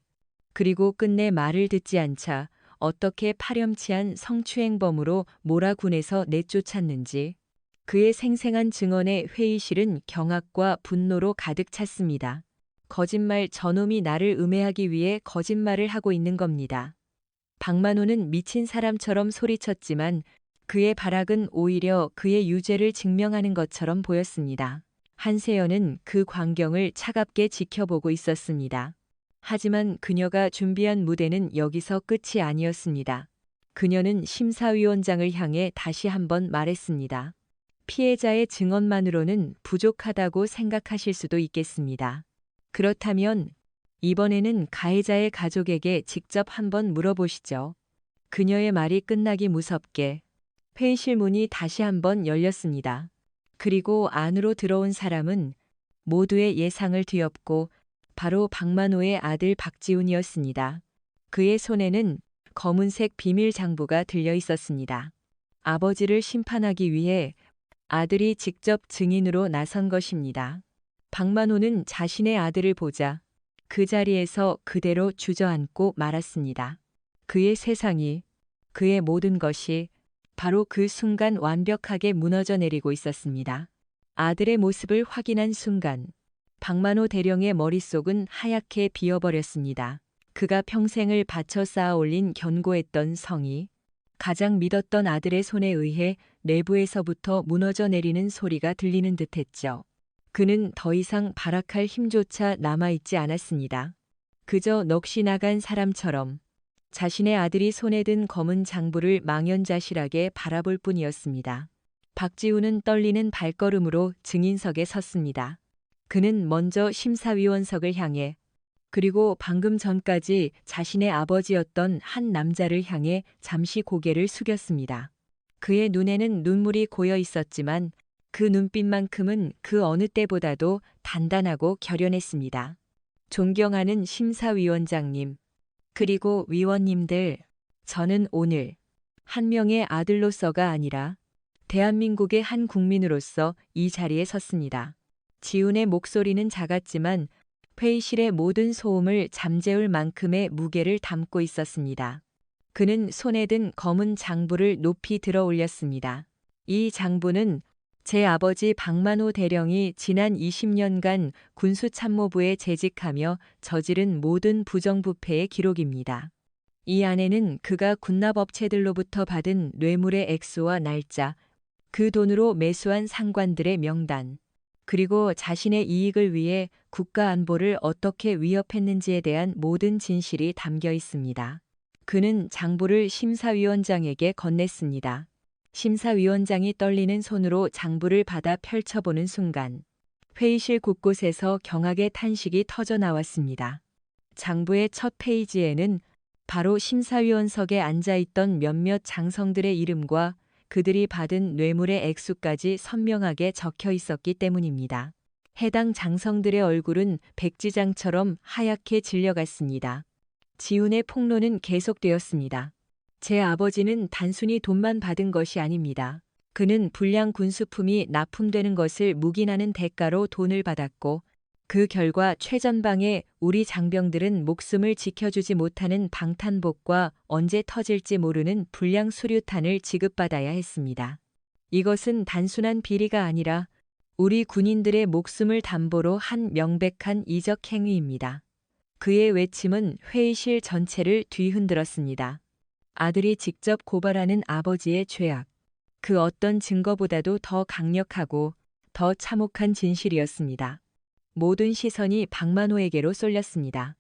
그리고 끝내 말을 듣지 않자 어떻게 파렴치한 성추행범으로 모라군에서 내쫓았는지, 그의 생생한 증언에 회의실은 경악과 분노로 가득 찼습니다. 거짓말, 저놈이 나를 음해하기 위해 거짓말을 하고 있는 겁니다. 박만호는 미친 사람처럼 소리쳤지만 그의 발악은 오히려 그의 유죄를 증명하는 것처럼 보였습니다. 한세연은 그 광경을 차갑게 지켜보고 있었습니다. 하지만 그녀가 준비한 무대는 여기서 끝이 아니었습니다. 그녀는 심사위원장을 향해 다시 한번 말했습니다. 피해자의 증언만으로는 부족하다고 생각하실 수도 있겠습니다. 그렇다면 이번에는 가해자의 가족에게 직접 한번 물어보시죠. 그녀의 말이 끝나기 무섭게 회의실 문이 다시 한번 열렸습니다. 그리고 안으로 들어온 사람은 모두의 예상을 뒤엎고 바로 박만호의 아들 박지훈이었습니다. 그의 손에는 검은색 비밀 장부가 들려 있었습니다. 아버지를 심판하기 위해 아들이 직접 증인으로 나선 것입니다. 박만호는 자신의 아들을 보자 그 자리에서 그대로 주저앉고 말았습니다. 그의 세상이, 그의 모든 것이 바로 그 순간 완벽하게 무너져 내리고 있었습니다. 아들의 모습을 확인한 순간 박만호 대령의 머릿속은 하얗게 비어버렸습니다. 그가 평생을 바쳐 쌓아 올린 견고했던 성이 가장 믿었던 아들의 손에 의해 내부에서부터 무너져 내리는 소리가 들리는 듯했죠. 그는 더 이상 발악할 힘조차 남아있지 않았습니다. 그저 넋이 나간 사람처럼 자신의 아들이 손에 든 검은 장부를 망연자실하게 바라볼 뿐이었습니다. 박지훈은 떨리는 발걸음으로 증인석에 섰습니다. 그는 먼저 심사위원석을 향해, 그리고 방금 전까지 자신의 아버지였던 한 남자를 향해 잠시 고개를 숙였습니다. 그의 눈에는 눈물이 고여 있었지만 그 눈빛만큼은 그 어느 때보다도 단단하고 결연했습니다. 존경하는 심사위원장님, 그리고 위원님들, 저는 오늘 한 명의 아들로서가 아니라 대한민국의 한 국민으로서 이 자리에 섰습니다. 지훈의 목소리는 작았지만 회의실의 모든 소음을 잠재울 만큼의 무게를 담고 있었습니다. 그는 손에 든 검은 장부를 높이 들어 올렸습니다. 이 장부는 제 아버지 박만호 대령이 지난 20년간 군수참모부에 재직하며 저지른 모든 부정부패의 기록입니다. 이 안에는 그가 군납업체들로부터 받은 뇌물의 액수와 날짜, 그 돈으로 매수한 상관들의 명단, 그리고 자신의 이익을 위해 국가 안보를 어떻게 위협했는지에 대한 모든 진실이 담겨 있습니다. 그는 장부를 심사위원장에게 건넸습니다. 심사위원장이 떨리는 손으로 장부를 받아 펼쳐보는 순간 회의실 곳곳에서 경악의 탄식이 터져 나왔습니다. 장부의 첫 페이지에는 바로 심사위원석에 앉아있던 몇몇 장성들의 이름과 그들이 받은 뇌물의 액수까지 선명하게 적혀 있었기 때문입니다. 해당 장성들의 얼굴은 백지장처럼 하얗게 질려갔습니다. 지훈의 폭로는 계속되었습니다. 제 아버지는 단순히 돈만 받은 것이 아닙니다. 그는 불량 군수품이 납품되는 것을 묵인하는 대가로 돈을 받았고 그 결과 최전방에 우리 장병들은 목숨을 지켜주지 못하는 방탄복과 언제 터질지 모르는 불량 수류탄을 지급받아야 했습니다. 이것은 단순한 비리가 아니라 우리 군인들의 목숨을 담보로 한 명백한 이적 행위입니다. 그의 외침은 회의실 전체를 뒤흔들었습니다. 아들이 직접 고발하는 아버지의 죄악. 그 어떤 증거보다도 더 강력하고 더 참혹한 진실이었습니다. 모든 시선이 박만호에게로 쏠렸습니다.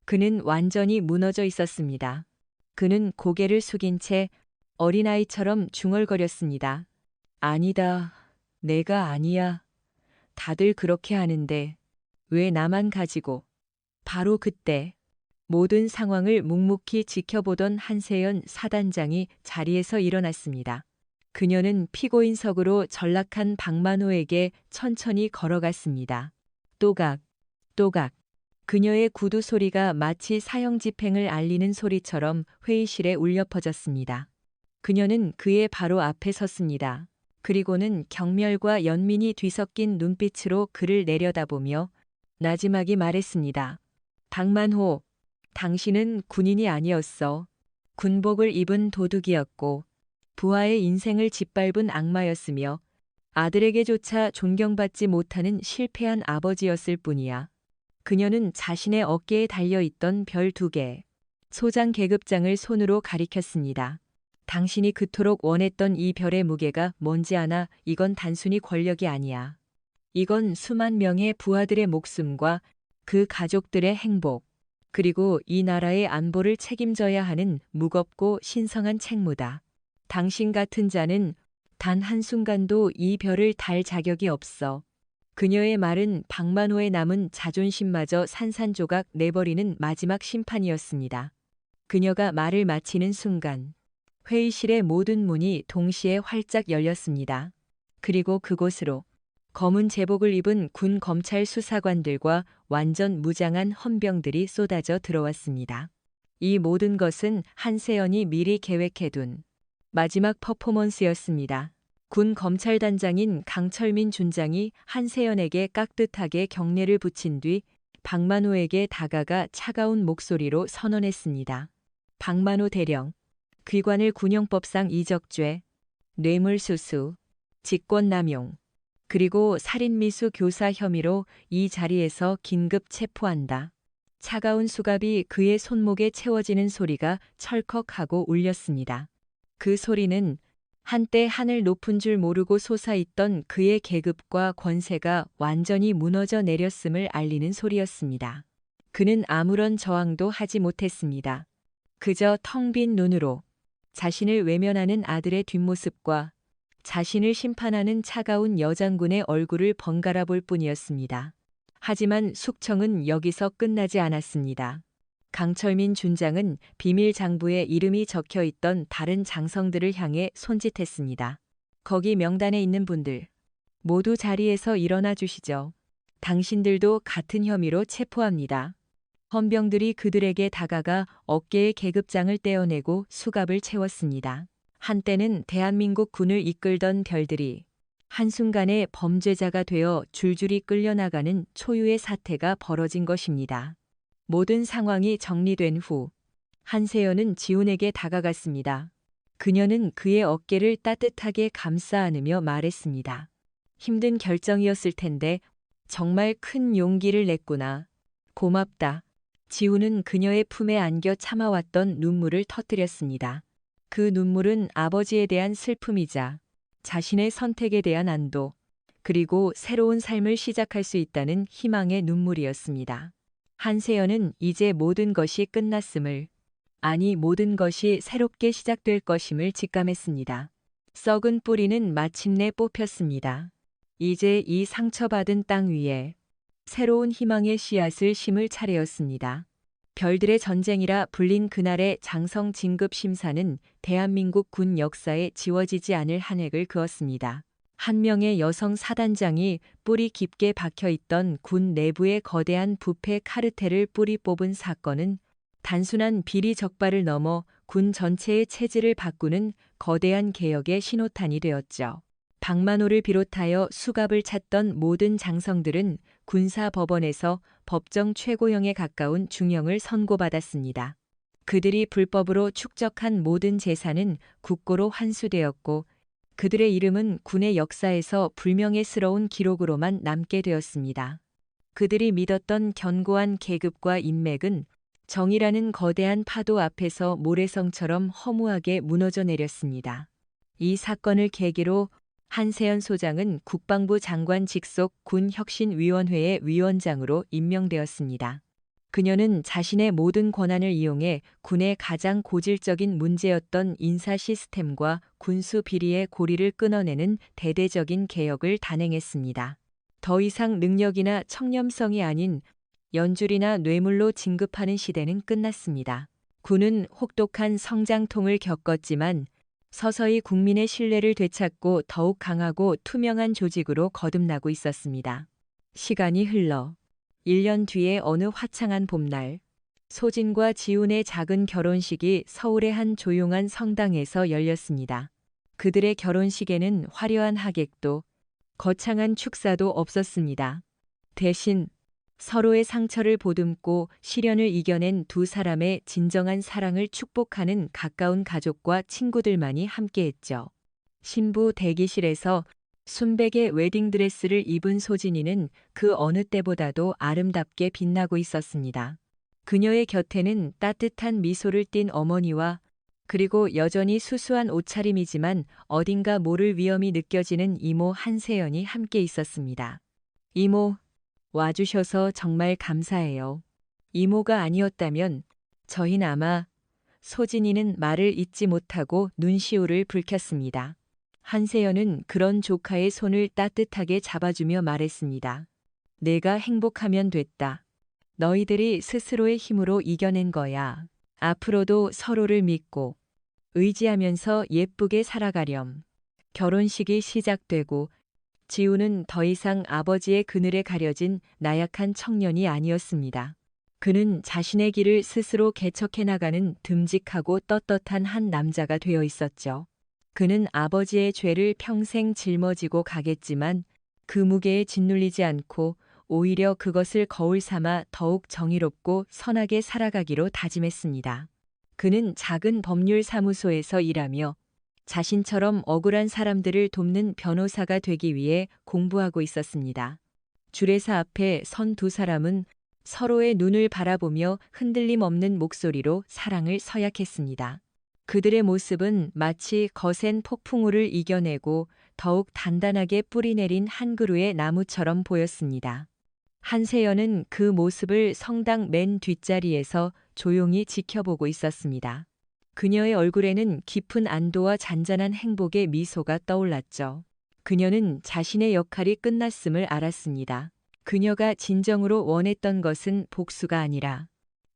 그는 완전히 무너져 있었습니다. 그는 고개를 숙인 채 어린아이처럼 중얼거렸습니다. 아니다. 내가 아니야. 다들 그렇게 하는데 왜 나만 가지고. 바로 그때 모든 상황을 묵묵히 지켜보던 한세연 사단장이 자리에서 일어났습니다. 그녀는 피고인석으로 전락한 박만호에게 천천히 걸어갔습니다. 또각, 또각. 그녀의 구두 소리가 마치 사형 집행을 알리는 소리처럼 회의실에 울려 퍼졌습니다. 그녀는 그의 바로 앞에 섰습니다. 그리고는 경멸과 연민이 뒤섞인 눈빛으로 그를 내려다보며 나지막이 말했습니다. 박만호, 당신은 군인이 아니었어. 군복을 입은 도둑이었고 부하의 인생을 짓밟은 악마였으며 아들에게조차 존경받지 못하는 실패한 아버지였을 뿐이야. 그녀는 자신의 어깨에 달려있던 별 2개, 소장 계급장을 손으로 가리켰습니다. 당신이 그토록 원했던 이 별의 무게가 뭔지 아나? 이건 단순히 권력이 아니야. 이건 수만 명의 부하들의 목숨과 그 가족들의 행복, 그리고 이 나라의 안보를 책임져야 하는 무겁고 신성한 책무다. 당신 같은 자는 단 한순간도 이 별을 달 자격이 없어. 그녀의 말은 박만호의 남은 자존심마저 산산조각 내버리는 마지막 심판이었습니다. 그녀가 말을 마치는 순간 회의실의 모든 문이 동시에 활짝 열렸습니다. 그리고 그곳으로 검은 제복을 입은 군 검찰 수사관들과 완전 무장한 헌병들이 쏟아져 들어왔습니다. 이 모든 것은 한세연이 미리 계획해둔 마지막 퍼포먼스였습니다. 군 검찰단장인 강철민 준장이 한세연에게 깍듯하게 경례를 붙인 뒤 박만호에게 다가가 차가운 목소리로 선언했습니다. 박만호 대령, 귀관을 군형법상 이적죄, 뇌물수수, 직권남용, 그리고 살인미수 교사 혐의로 이 자리에서 긴급 체포한다. 차가운 수갑이 그의 손목에 채워지는 소리가 철컥하고 울렸습니다. 그 소리는 한때 하늘 높은 줄 모르고 솟아있던 그의 계급과 권세가 완전히 무너져 내렸음을 알리는 소리였습니다. 그는 아무런 저항도 하지 못했습니다. 그저 텅 빈 눈으로 자신을 외면하는 아들의 뒷모습과 자신을 심판하는 차가운 여장군의 얼굴을 번갈아 볼 뿐이었습니다. 하지만 숙청은 여기서 끝나지 않았습니다. 강철민 준장은 비밀 장부에 이름이 적혀 있던 다른 장성들을 향해 손짓했습니다. 거기 명단에 있는 분들, 모두 자리에서 일어나 주시죠. 당신들도 같은 혐의로 체포합니다. 헌병들이 그들에게 다가가 어깨에 계급장을 떼어내고 수갑을 채웠습니다. 한때는 대한민국 군을 이끌던 별들이, 한순간에 범죄자가 되어 줄줄이 끌려나가는 초유의 사태가 벌어진 것입니다. 모든 상황이 정리된 후 한세연은 지훈에게 다가갔습니다. 그녀는 그의 어깨를 따뜻하게 감싸 안으며 말했습니다. 힘든 결정이었을 텐데 정말 큰 용기를 냈구나. 고맙다. 지훈은 그녀의 품에 안겨 참아왔던 눈물을 터뜨렸습니다. 그 눈물은 아버지에 대한 슬픔이자 자신의 선택에 대한 안도, 그리고 새로운 삶을 시작할 수 있다는 희망의 눈물이었습니다. 한세연은 이제 모든 것이 끝났음을, 아니 모든 것이 새롭게 시작될 것임을 직감했습니다. 썩은 뿌리는 마침내 뽑혔습니다. 이제 이 상처받은 땅 위에 새로운 희망의 씨앗을 심을 차례였습니다. 별들의 전쟁이라 불린 그날의 장성 진급 심사는 대한민국 군 역사에 지워지지 않을 한 획을 그었습니다. 한 명의 여성 사단장이 뿌리 깊게 박혀있던 군 내부의 거대한 부패 카르텔을 뿌리 뽑은 사건은 단순한 비리 적발을 넘어 군 전체의 체질을 바꾸는 거대한 개혁의 신호탄이 되었죠. 박만호를 비롯하여 수갑을 찼던 모든 장성들은 군사법원에서 법정 최고형에 가까운 중형을 선고받았습니다. 그들이 불법으로 축적한 모든 재산은 국고로 환수되었고 그들의 이름은 군의 역사에서 불명예스러운 기록으로만 남게 되었습니다. 그들이 믿었던 견고한 계급과 인맥은 정의라는 거대한 파도 앞에서 모래성처럼 허무하게 무너져 내렸습니다. 이 사건을 계기로 한세연 소장은 국방부 장관 직속 군혁신위원회의 위원장으로 임명되었습니다. 그녀는 자신의 모든 권한을 이용해 군의 가장 고질적인 문제였던 인사 시스템과 군수 비리의 고리를 끊어내는 대대적인 개혁을 단행했습니다. 더 이상 능력이나 청렴성이 아닌 연줄이나 뇌물로 진급하는 시대는 끝났습니다. 군은 혹독한 성장통을 겪었지만 서서히 국민의 신뢰를 되찾고 더욱 강하고 투명한 조직으로 거듭나고 있었습니다. 시간이 흘러 1년 뒤에 어느 화창한 봄날, 소진과 지훈의 작은 결혼식이 서울의 한 조용한 성당에서 열렸습니다. 그들의 결혼식에는 화려한 하객도 거창한 축사도 없었습니다. 대신 서로의 상처를 보듬고 시련을 이겨낸 두 사람의 진정한 사랑을 축복하는 가까운 가족과 친구들만이 함께했죠. 신부 대기실에서 순백의 웨딩드레스를 입은 소진이는 그 어느 때보다도 아름답게 빛나고 있었습니다. 그녀의 곁에는 따뜻한 미소를 띤 어머니와 그리고 여전히 수수한 옷차림이지만 어딘가 모를 위험이 느껴지는 이모 한세연이 함께 있었습니다. 이모, 와주셔서 정말 감사해요. 이모가 아니었다면 저흰 아마. 소진이는 말을 잇지 못하고 눈시울을 붉혔습니다. 한세연은 그런 조카의 손을 따뜻하게 잡아주며 말했습니다. 내가 행복하면 됐다. 너희들이 스스로의 힘으로 이겨낸 거야. 앞으로도 서로를 믿고 의지하면서 예쁘게 살아가렴. 결혼식이 시작되고 지훈은 더 이상 아버지의 그늘에 가려진 나약한 청년이 아니었습니다. 그는 자신의 길을 스스로 개척해 나가는 듬직하고 떳떳한 한 남자가 되어 있었죠. 그는 아버지의 죄를 평생 짊어지고 가겠지만 그 무게에 짓눌리지 않고 오히려 그것을 거울 삼아 더욱 정의롭고 선하게 살아가기로 다짐했습니다. 그는 작은 법률사무소에서 일하며 자신처럼 억울한 사람들을 돕는 변호사가 되기 위해 공부하고 있었습니다. 주례사 앞에 선 두 사람은 서로의 눈을 바라보며 흔들림 없는 목소리로 사랑을 서약했습니다. 그들의 모습은 마치 거센 폭풍우를 이겨내고 더욱 단단하게 뿌리내린 한 그루의 나무처럼 보였습니다. 한세연은 그 모습을 성당 맨 뒷자리에서 조용히 지켜보고 있었습니다. 그녀의 얼굴에는 깊은 안도와 잔잔한 행복의 미소가 떠올랐죠. 그녀는 자신의 역할이 끝났음을 알았습니다. 그녀가 진정으로 원했던 것은 복수가 아니라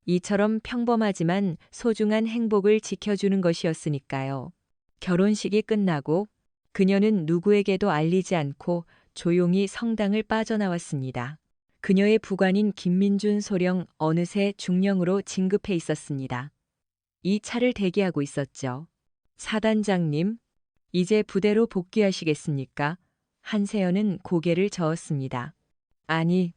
이처럼 평범하지만 소중한 행복을 지켜주는 것이었으니까요. 결혼식이 끝나고 그녀는 누구에게도 알리지 않고 조용히 성당을 빠져나왔습니다. 그녀의 부관인 김민준 소령 어느새 중령으로 진급해 있었습니다. 이 차를 대기하고 있었죠. 사단장님, 이제 부대로 복귀하시겠습니까? 한세연은 고개를 저었습니다. 아니,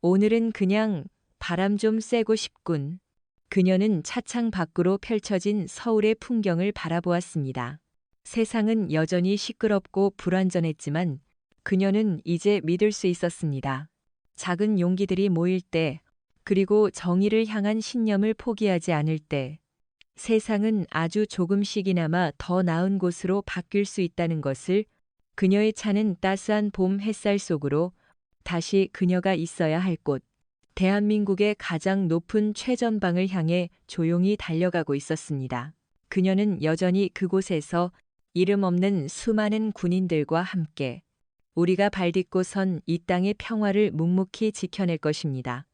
오늘은 그냥 바람 좀 쐬고 싶군. 그녀는 차창 밖으로 펼쳐진 서울의 풍경을 바라보았습니다. 세상은 여전히 시끄럽고 불완전했지만 그녀는 이제 믿을 수 있었습니다. 작은 용기들이 모일 때, 그리고 정의를 향한 신념을 포기하지 않을 때, 세상은 아주 조금씩이나마 더 나은 곳으로 바뀔 수 있다는 것을 그녀의 차는 따스한 봄 햇살 속으로 다시 그녀가 있어야 할 곳, 대한민국의 가장 높은 최전방을 향해 조용히 달려가고 있었습니다. 그녀는 여전히 그곳에서 이름 없는 수많은 군인들과 함께 우리가 발딛고 선 이 땅의 평화를 묵묵히 지켜낼 것입니다.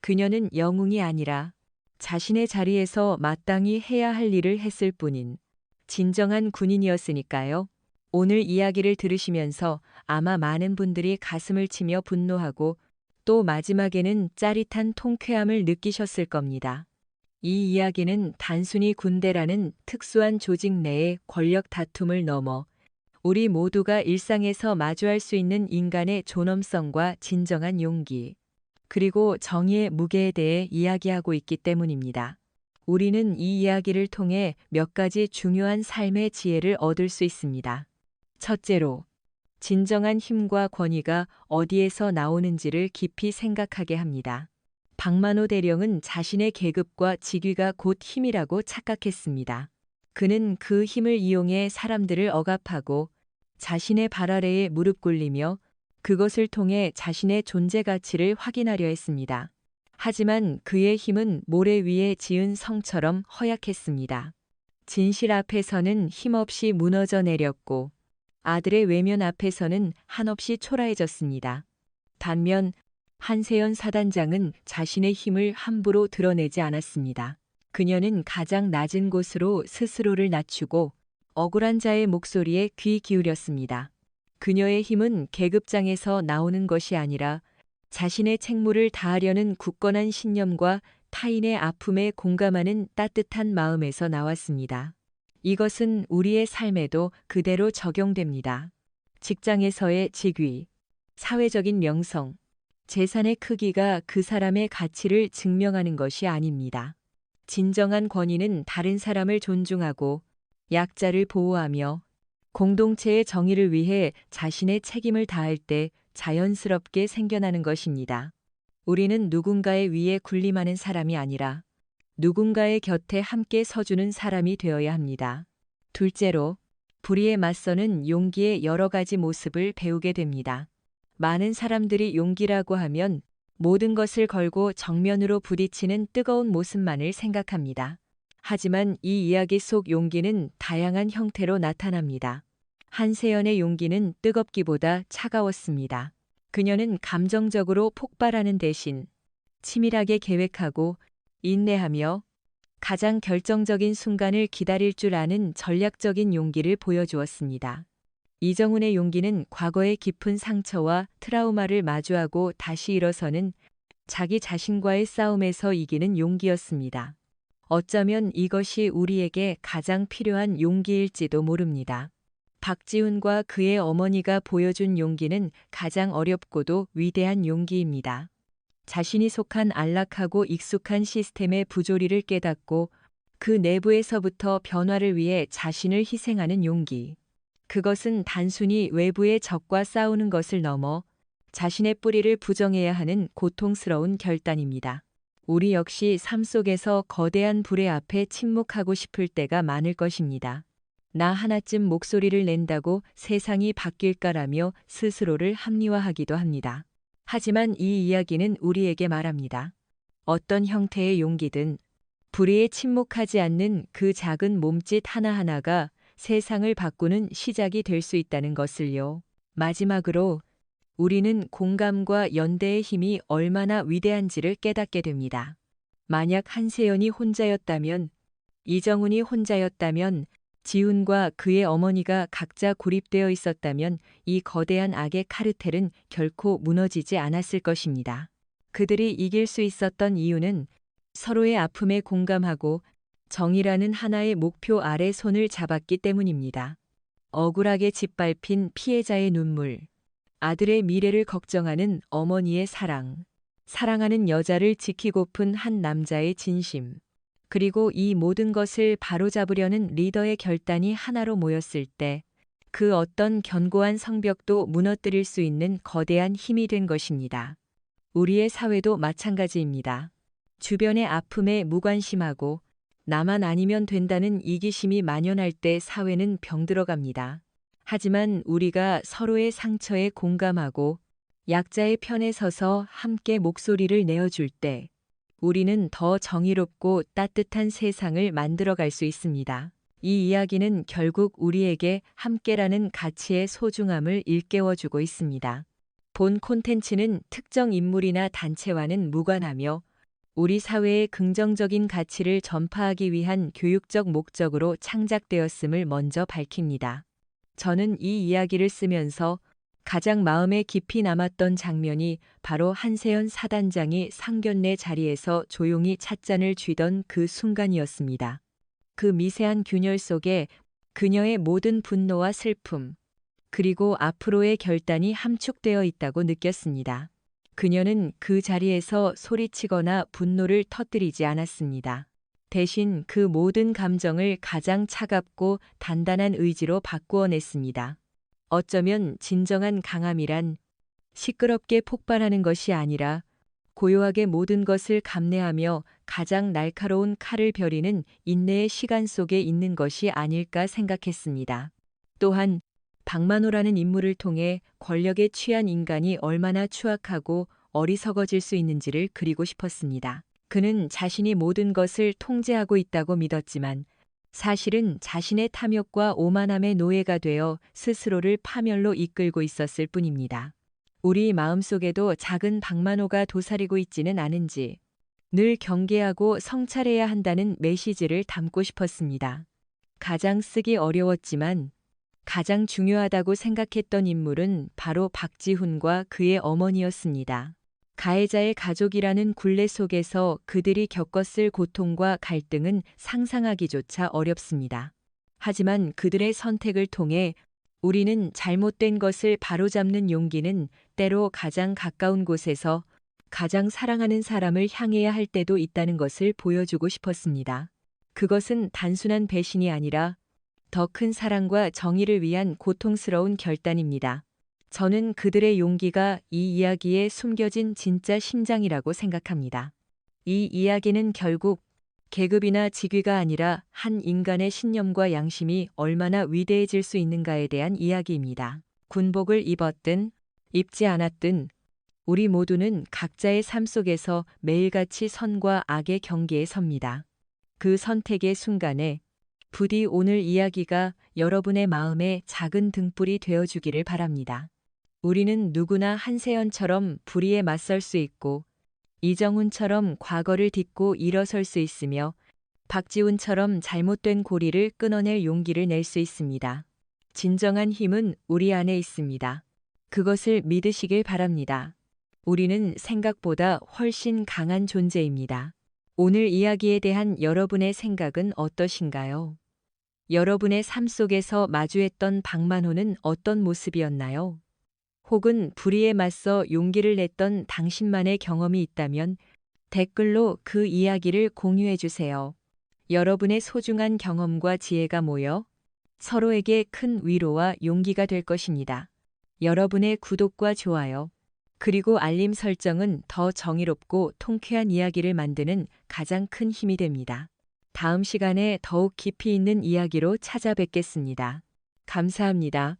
그녀는 영웅이 아니라 자신의 자리에서 마땅히 해야 할 일을 했을 뿐인 진정한 군인이었으니까요. 오늘 이야기를 들으시면서 아마 많은 분들이 가슴을 치며 분노하고 또 마지막에는 짜릿한 통쾌함을 느끼셨을 겁니다. 이 이야기는 단순히 군대라는 특수한 조직 내의 권력 다툼을 넘어 우리 모두가 일상에서 마주할 수 있는 인간의 존엄성과 진정한 용기, 그리고 정의의 무게에 대해 이야기하고 있기 때문입니다. 우리는 이 이야기를 통해 몇 가지 중요한 삶의 지혜를 얻을 수 있습니다. 첫째로, 진정한 힘과 권위가 어디에서 나오는지를 깊이 생각하게 합니다. 박만호 대령은 자신의 계급과 직위가 곧 힘이라고 착각했습니다. 그는 그 힘을 이용해 사람들을 억압하고 자신의 발 아래에 무릎 꿇리며 그것을 통해 자신의 존재 가치를 확인하려 했습니다. 하지만 그의 힘은 모래 위에 지은 성처럼 허약했습니다. 진실 앞에서는 힘없이 무너져 내렸고 아들의 외면 앞에서는 한없이 초라해졌습니다. 반면 한세연 사단장은 자신의 힘을 함부로 드러내지 않았습니다. 그녀는 가장 낮은 곳으로 스스로를 낮추고 억울한 자의 목소리에 귀 기울였습니다. 그녀의 힘은 계급장에서 나오는 것이 아니라 자신의 책무를 다하려는 굳건한 신념과 타인의 아픔에 공감하는 따뜻한 마음에서 나왔습니다. 이것은 우리의 삶에도 그대로 적용됩니다. 직장에서의 직위, 사회적인 명성, 재산의 크기가 그 사람의 가치를 증명하는 것이 아닙니다. 진정한 권위는 다른 사람을 존중하고 약자를 보호하며 공동체의 정의를 위해 자신의 책임을 다할 때 자연스럽게 생겨나는 것입니다. 우리는 누군가의 위에 군림하는 사람이 아니라 누군가의 곁에 함께 서주는 사람이 되어야 합니다. 둘째로, 불의에 맞서는 용기의 여러 가지 모습을 배우게 됩니다. 많은 사람들이 용기라고 하면 모든 것을 걸고 정면으로 부딪히는 뜨거운 모습만을 생각합니다. 하지만 이 이야기 속 용기는 다양한 형태로 나타납니다. 한세연의 용기는 뜨겁기보다 차가웠습니다. 그녀는 감정적으로 폭발하는 대신 치밀하게 계획하고 인내하며 가장 결정적인 순간을 기다릴 줄 아는 전략적인 용기를 보여주었습니다. 이정훈의 용기는 과거의 깊은 상처와 트라우마를 마주하고 다시 일어서는 자기 자신과의 싸움에서 이기는 용기였습니다. 어쩌면 이것이 우리에게 가장 필요한 용기일지도 모릅니다. 박지훈과 그의 어머니가 보여준 용기는 가장 어렵고도 위대한 용기입니다. 자신이 속한 안락하고 익숙한 시스템의 부조리를 깨닫고 그 내부에서부터 변화를 위해 자신을 희생하는 용기. 그것은 단순히 외부의 적과 싸우는 것을 넘어 자신의 뿌리를 부정해야 하는 고통스러운 결단입니다. 우리 역시 삶 속에서 거대한 불의 앞에 침묵하고 싶을 때가 많을 것입니다. 나 하나쯤 목소리를 낸다고 세상이 바뀔까라며 스스로를 합리화하기도 합니다. 하지만 이 이야기는 우리에게 말합니다. 어떤 형태의 용기든 불의에 침묵하지 않는 그 작은 몸짓 하나하나가 세상을 바꾸는 시작이 될 수 있다는 것을요. 마지막으로 우리는 공감과 연대의 힘이 얼마나 위대한지를 깨닫게 됩니다. 만약 한세연이 혼자였다면, 이정훈이 혼자였다면, 지훈과 그의 어머니가 각자 고립되어 있었다면 이 거대한 악의 카르텔은 결코 무너지지 않았을 것입니다. 그들이 이길 수 있었던 이유는 서로의 아픔에 공감하고 정의라는 하나의 목표 아래 손을 잡았기 때문입니다. 억울하게 짓밟힌 피해자의 눈물, 아들의 미래를 걱정하는 어머니의 사랑, 사랑하는 여자를 지키고픈 한 남자의 진심, 그리고 이 모든 것을 바로잡으려는 리더의 결단이 하나로 모였을 때 그 어떤 견고한 성벽도 무너뜨릴 수 있는 거대한 힘이 된 것입니다. 우리의 사회도 마찬가지입니다. 주변의 아픔에 무관심하고 나만 아니면 된다는 이기심이 만연할 때 사회는 병들어갑니다. 하지만 우리가 서로의 상처에 공감하고 약자의 편에 서서 함께 목소리를 내어줄 때 우리는 더 정의롭고 따뜻한 세상을 만들어갈 수 있습니다. 이 이야기는 결국 우리에게 함께라는 가치의 소중함을 일깨워주고 있습니다. 본 콘텐츠는 특정 인물이나 단체와는 무관하며 우리 사회의 긍정적인 가치를 전파하기 위한 교육적 목적으로 창작되었음을 먼저 밝힙니다. 저는 이 이야기를 쓰면서 가장 마음에 깊이 남았던 장면이 바로 한세연 사단장이 상견례 자리에서 조용히 찻잔을 쥐던 그 순간이었습니다. 그 미세한 균열 속에 그녀의 모든 분노와 슬픔, 그리고 앞으로의 결단이 함축되어 있다고 느꼈습니다. 그녀는 그 자리에서 소리치거나 분노를 터뜨리지 않았습니다. 대신 그 모든 감정을 가장 차갑고 단단한 의지로 바꾸어냈습니다. 어쩌면 진정한 강함이란 시끄럽게 폭발하는 것이 아니라 고요하게 모든 것을 감내하며 가장 날카로운 칼을 벼리는 인내의 시간 속에 있는 것이 아닐까 생각했습니다. 또한 박만호라는 인물을 통해 권력에 취한 인간이 얼마나 추악하고 어리석어질 수 있는지를 그리고 싶었습니다. 그는 자신이 모든 것을 통제하고 있다고 믿었지만 사실은 자신의 탐욕과 오만함의 노예가 되어 스스로를 파멸로 이끌고 있었을 뿐입니다. 우리 마음속에도 작은 박만호가 도사리고 있지는 않은지 늘 경계하고 성찰해야 한다는 메시지를 담고 싶었습니다. 가장 쓰기 어려웠지만 가장 중요하다고 생각했던 인물은 바로 박지훈과 그의 어머니였습니다. 가해자의 가족이라는 굴레 속에서 그들이 겪었을 고통과 갈등은 상상하기조차 어렵습니다. 하지만 그들의 선택을 통해 우리는 잘못된 것을 바로잡는 용기는 때로 가장 가까운 곳에서 가장 사랑하는 사람을 향해야 할 때도 있다는 것을 보여주고 싶었습니다. 그것은 단순한 배신이 아니라 더 큰 사랑과 정의를 위한 고통스러운 결단입니다. 저는 그들의 용기가 이 이야기에 숨겨진 진짜 심장이라고 생각합니다. 이 이야기는 결국 계급이나 직위가 아니라 한 인간의 신념과 양심이 얼마나 위대해질 수 있는가에 대한 이야기입니다. 군복을 입었든 입지 않았든 우리 모두는 각자의 삶 속에서 매일같이 선과 악의 경계에 섭니다. 그 선택의 순간에 부디 오늘 이야기가 여러분의 마음에 작은 등불이 되어주기를 바랍니다. 우리는 누구나 한세연처럼 불의에 맞설 수 있고 이정훈처럼 과거를 딛고 일어설 수 있으며 박지훈처럼 잘못된 고리를 끊어낼 용기를 낼 수 있습니다. 진정한 힘은 우리 안에 있습니다. 그것을 믿으시길 바랍니다. 우리는 생각보다 훨씬 강한 존재입니다. 오늘 이야기에 대한 여러분의 생각은 어떠신가요? 여러분의 삶 속에서 마주했던 박만호는 어떤 모습이었나요? 혹은 불의에 맞서 용기를 냈던 당신만의 경험이 있다면 댓글로 그 이야기를 공유해 주세요. 여러분의 소중한 경험과 지혜가 모여 서로에게 큰 위로와 용기가 될 것입니다. 여러분의 구독과 좋아요, 그리고 알림 설정은 더 정의롭고 통쾌한 이야기를 만드는 가장 큰 힘이 됩니다. 다음 시간에 더욱 깊이 있는 이야기로 찾아뵙겠습니다. 감사합니다.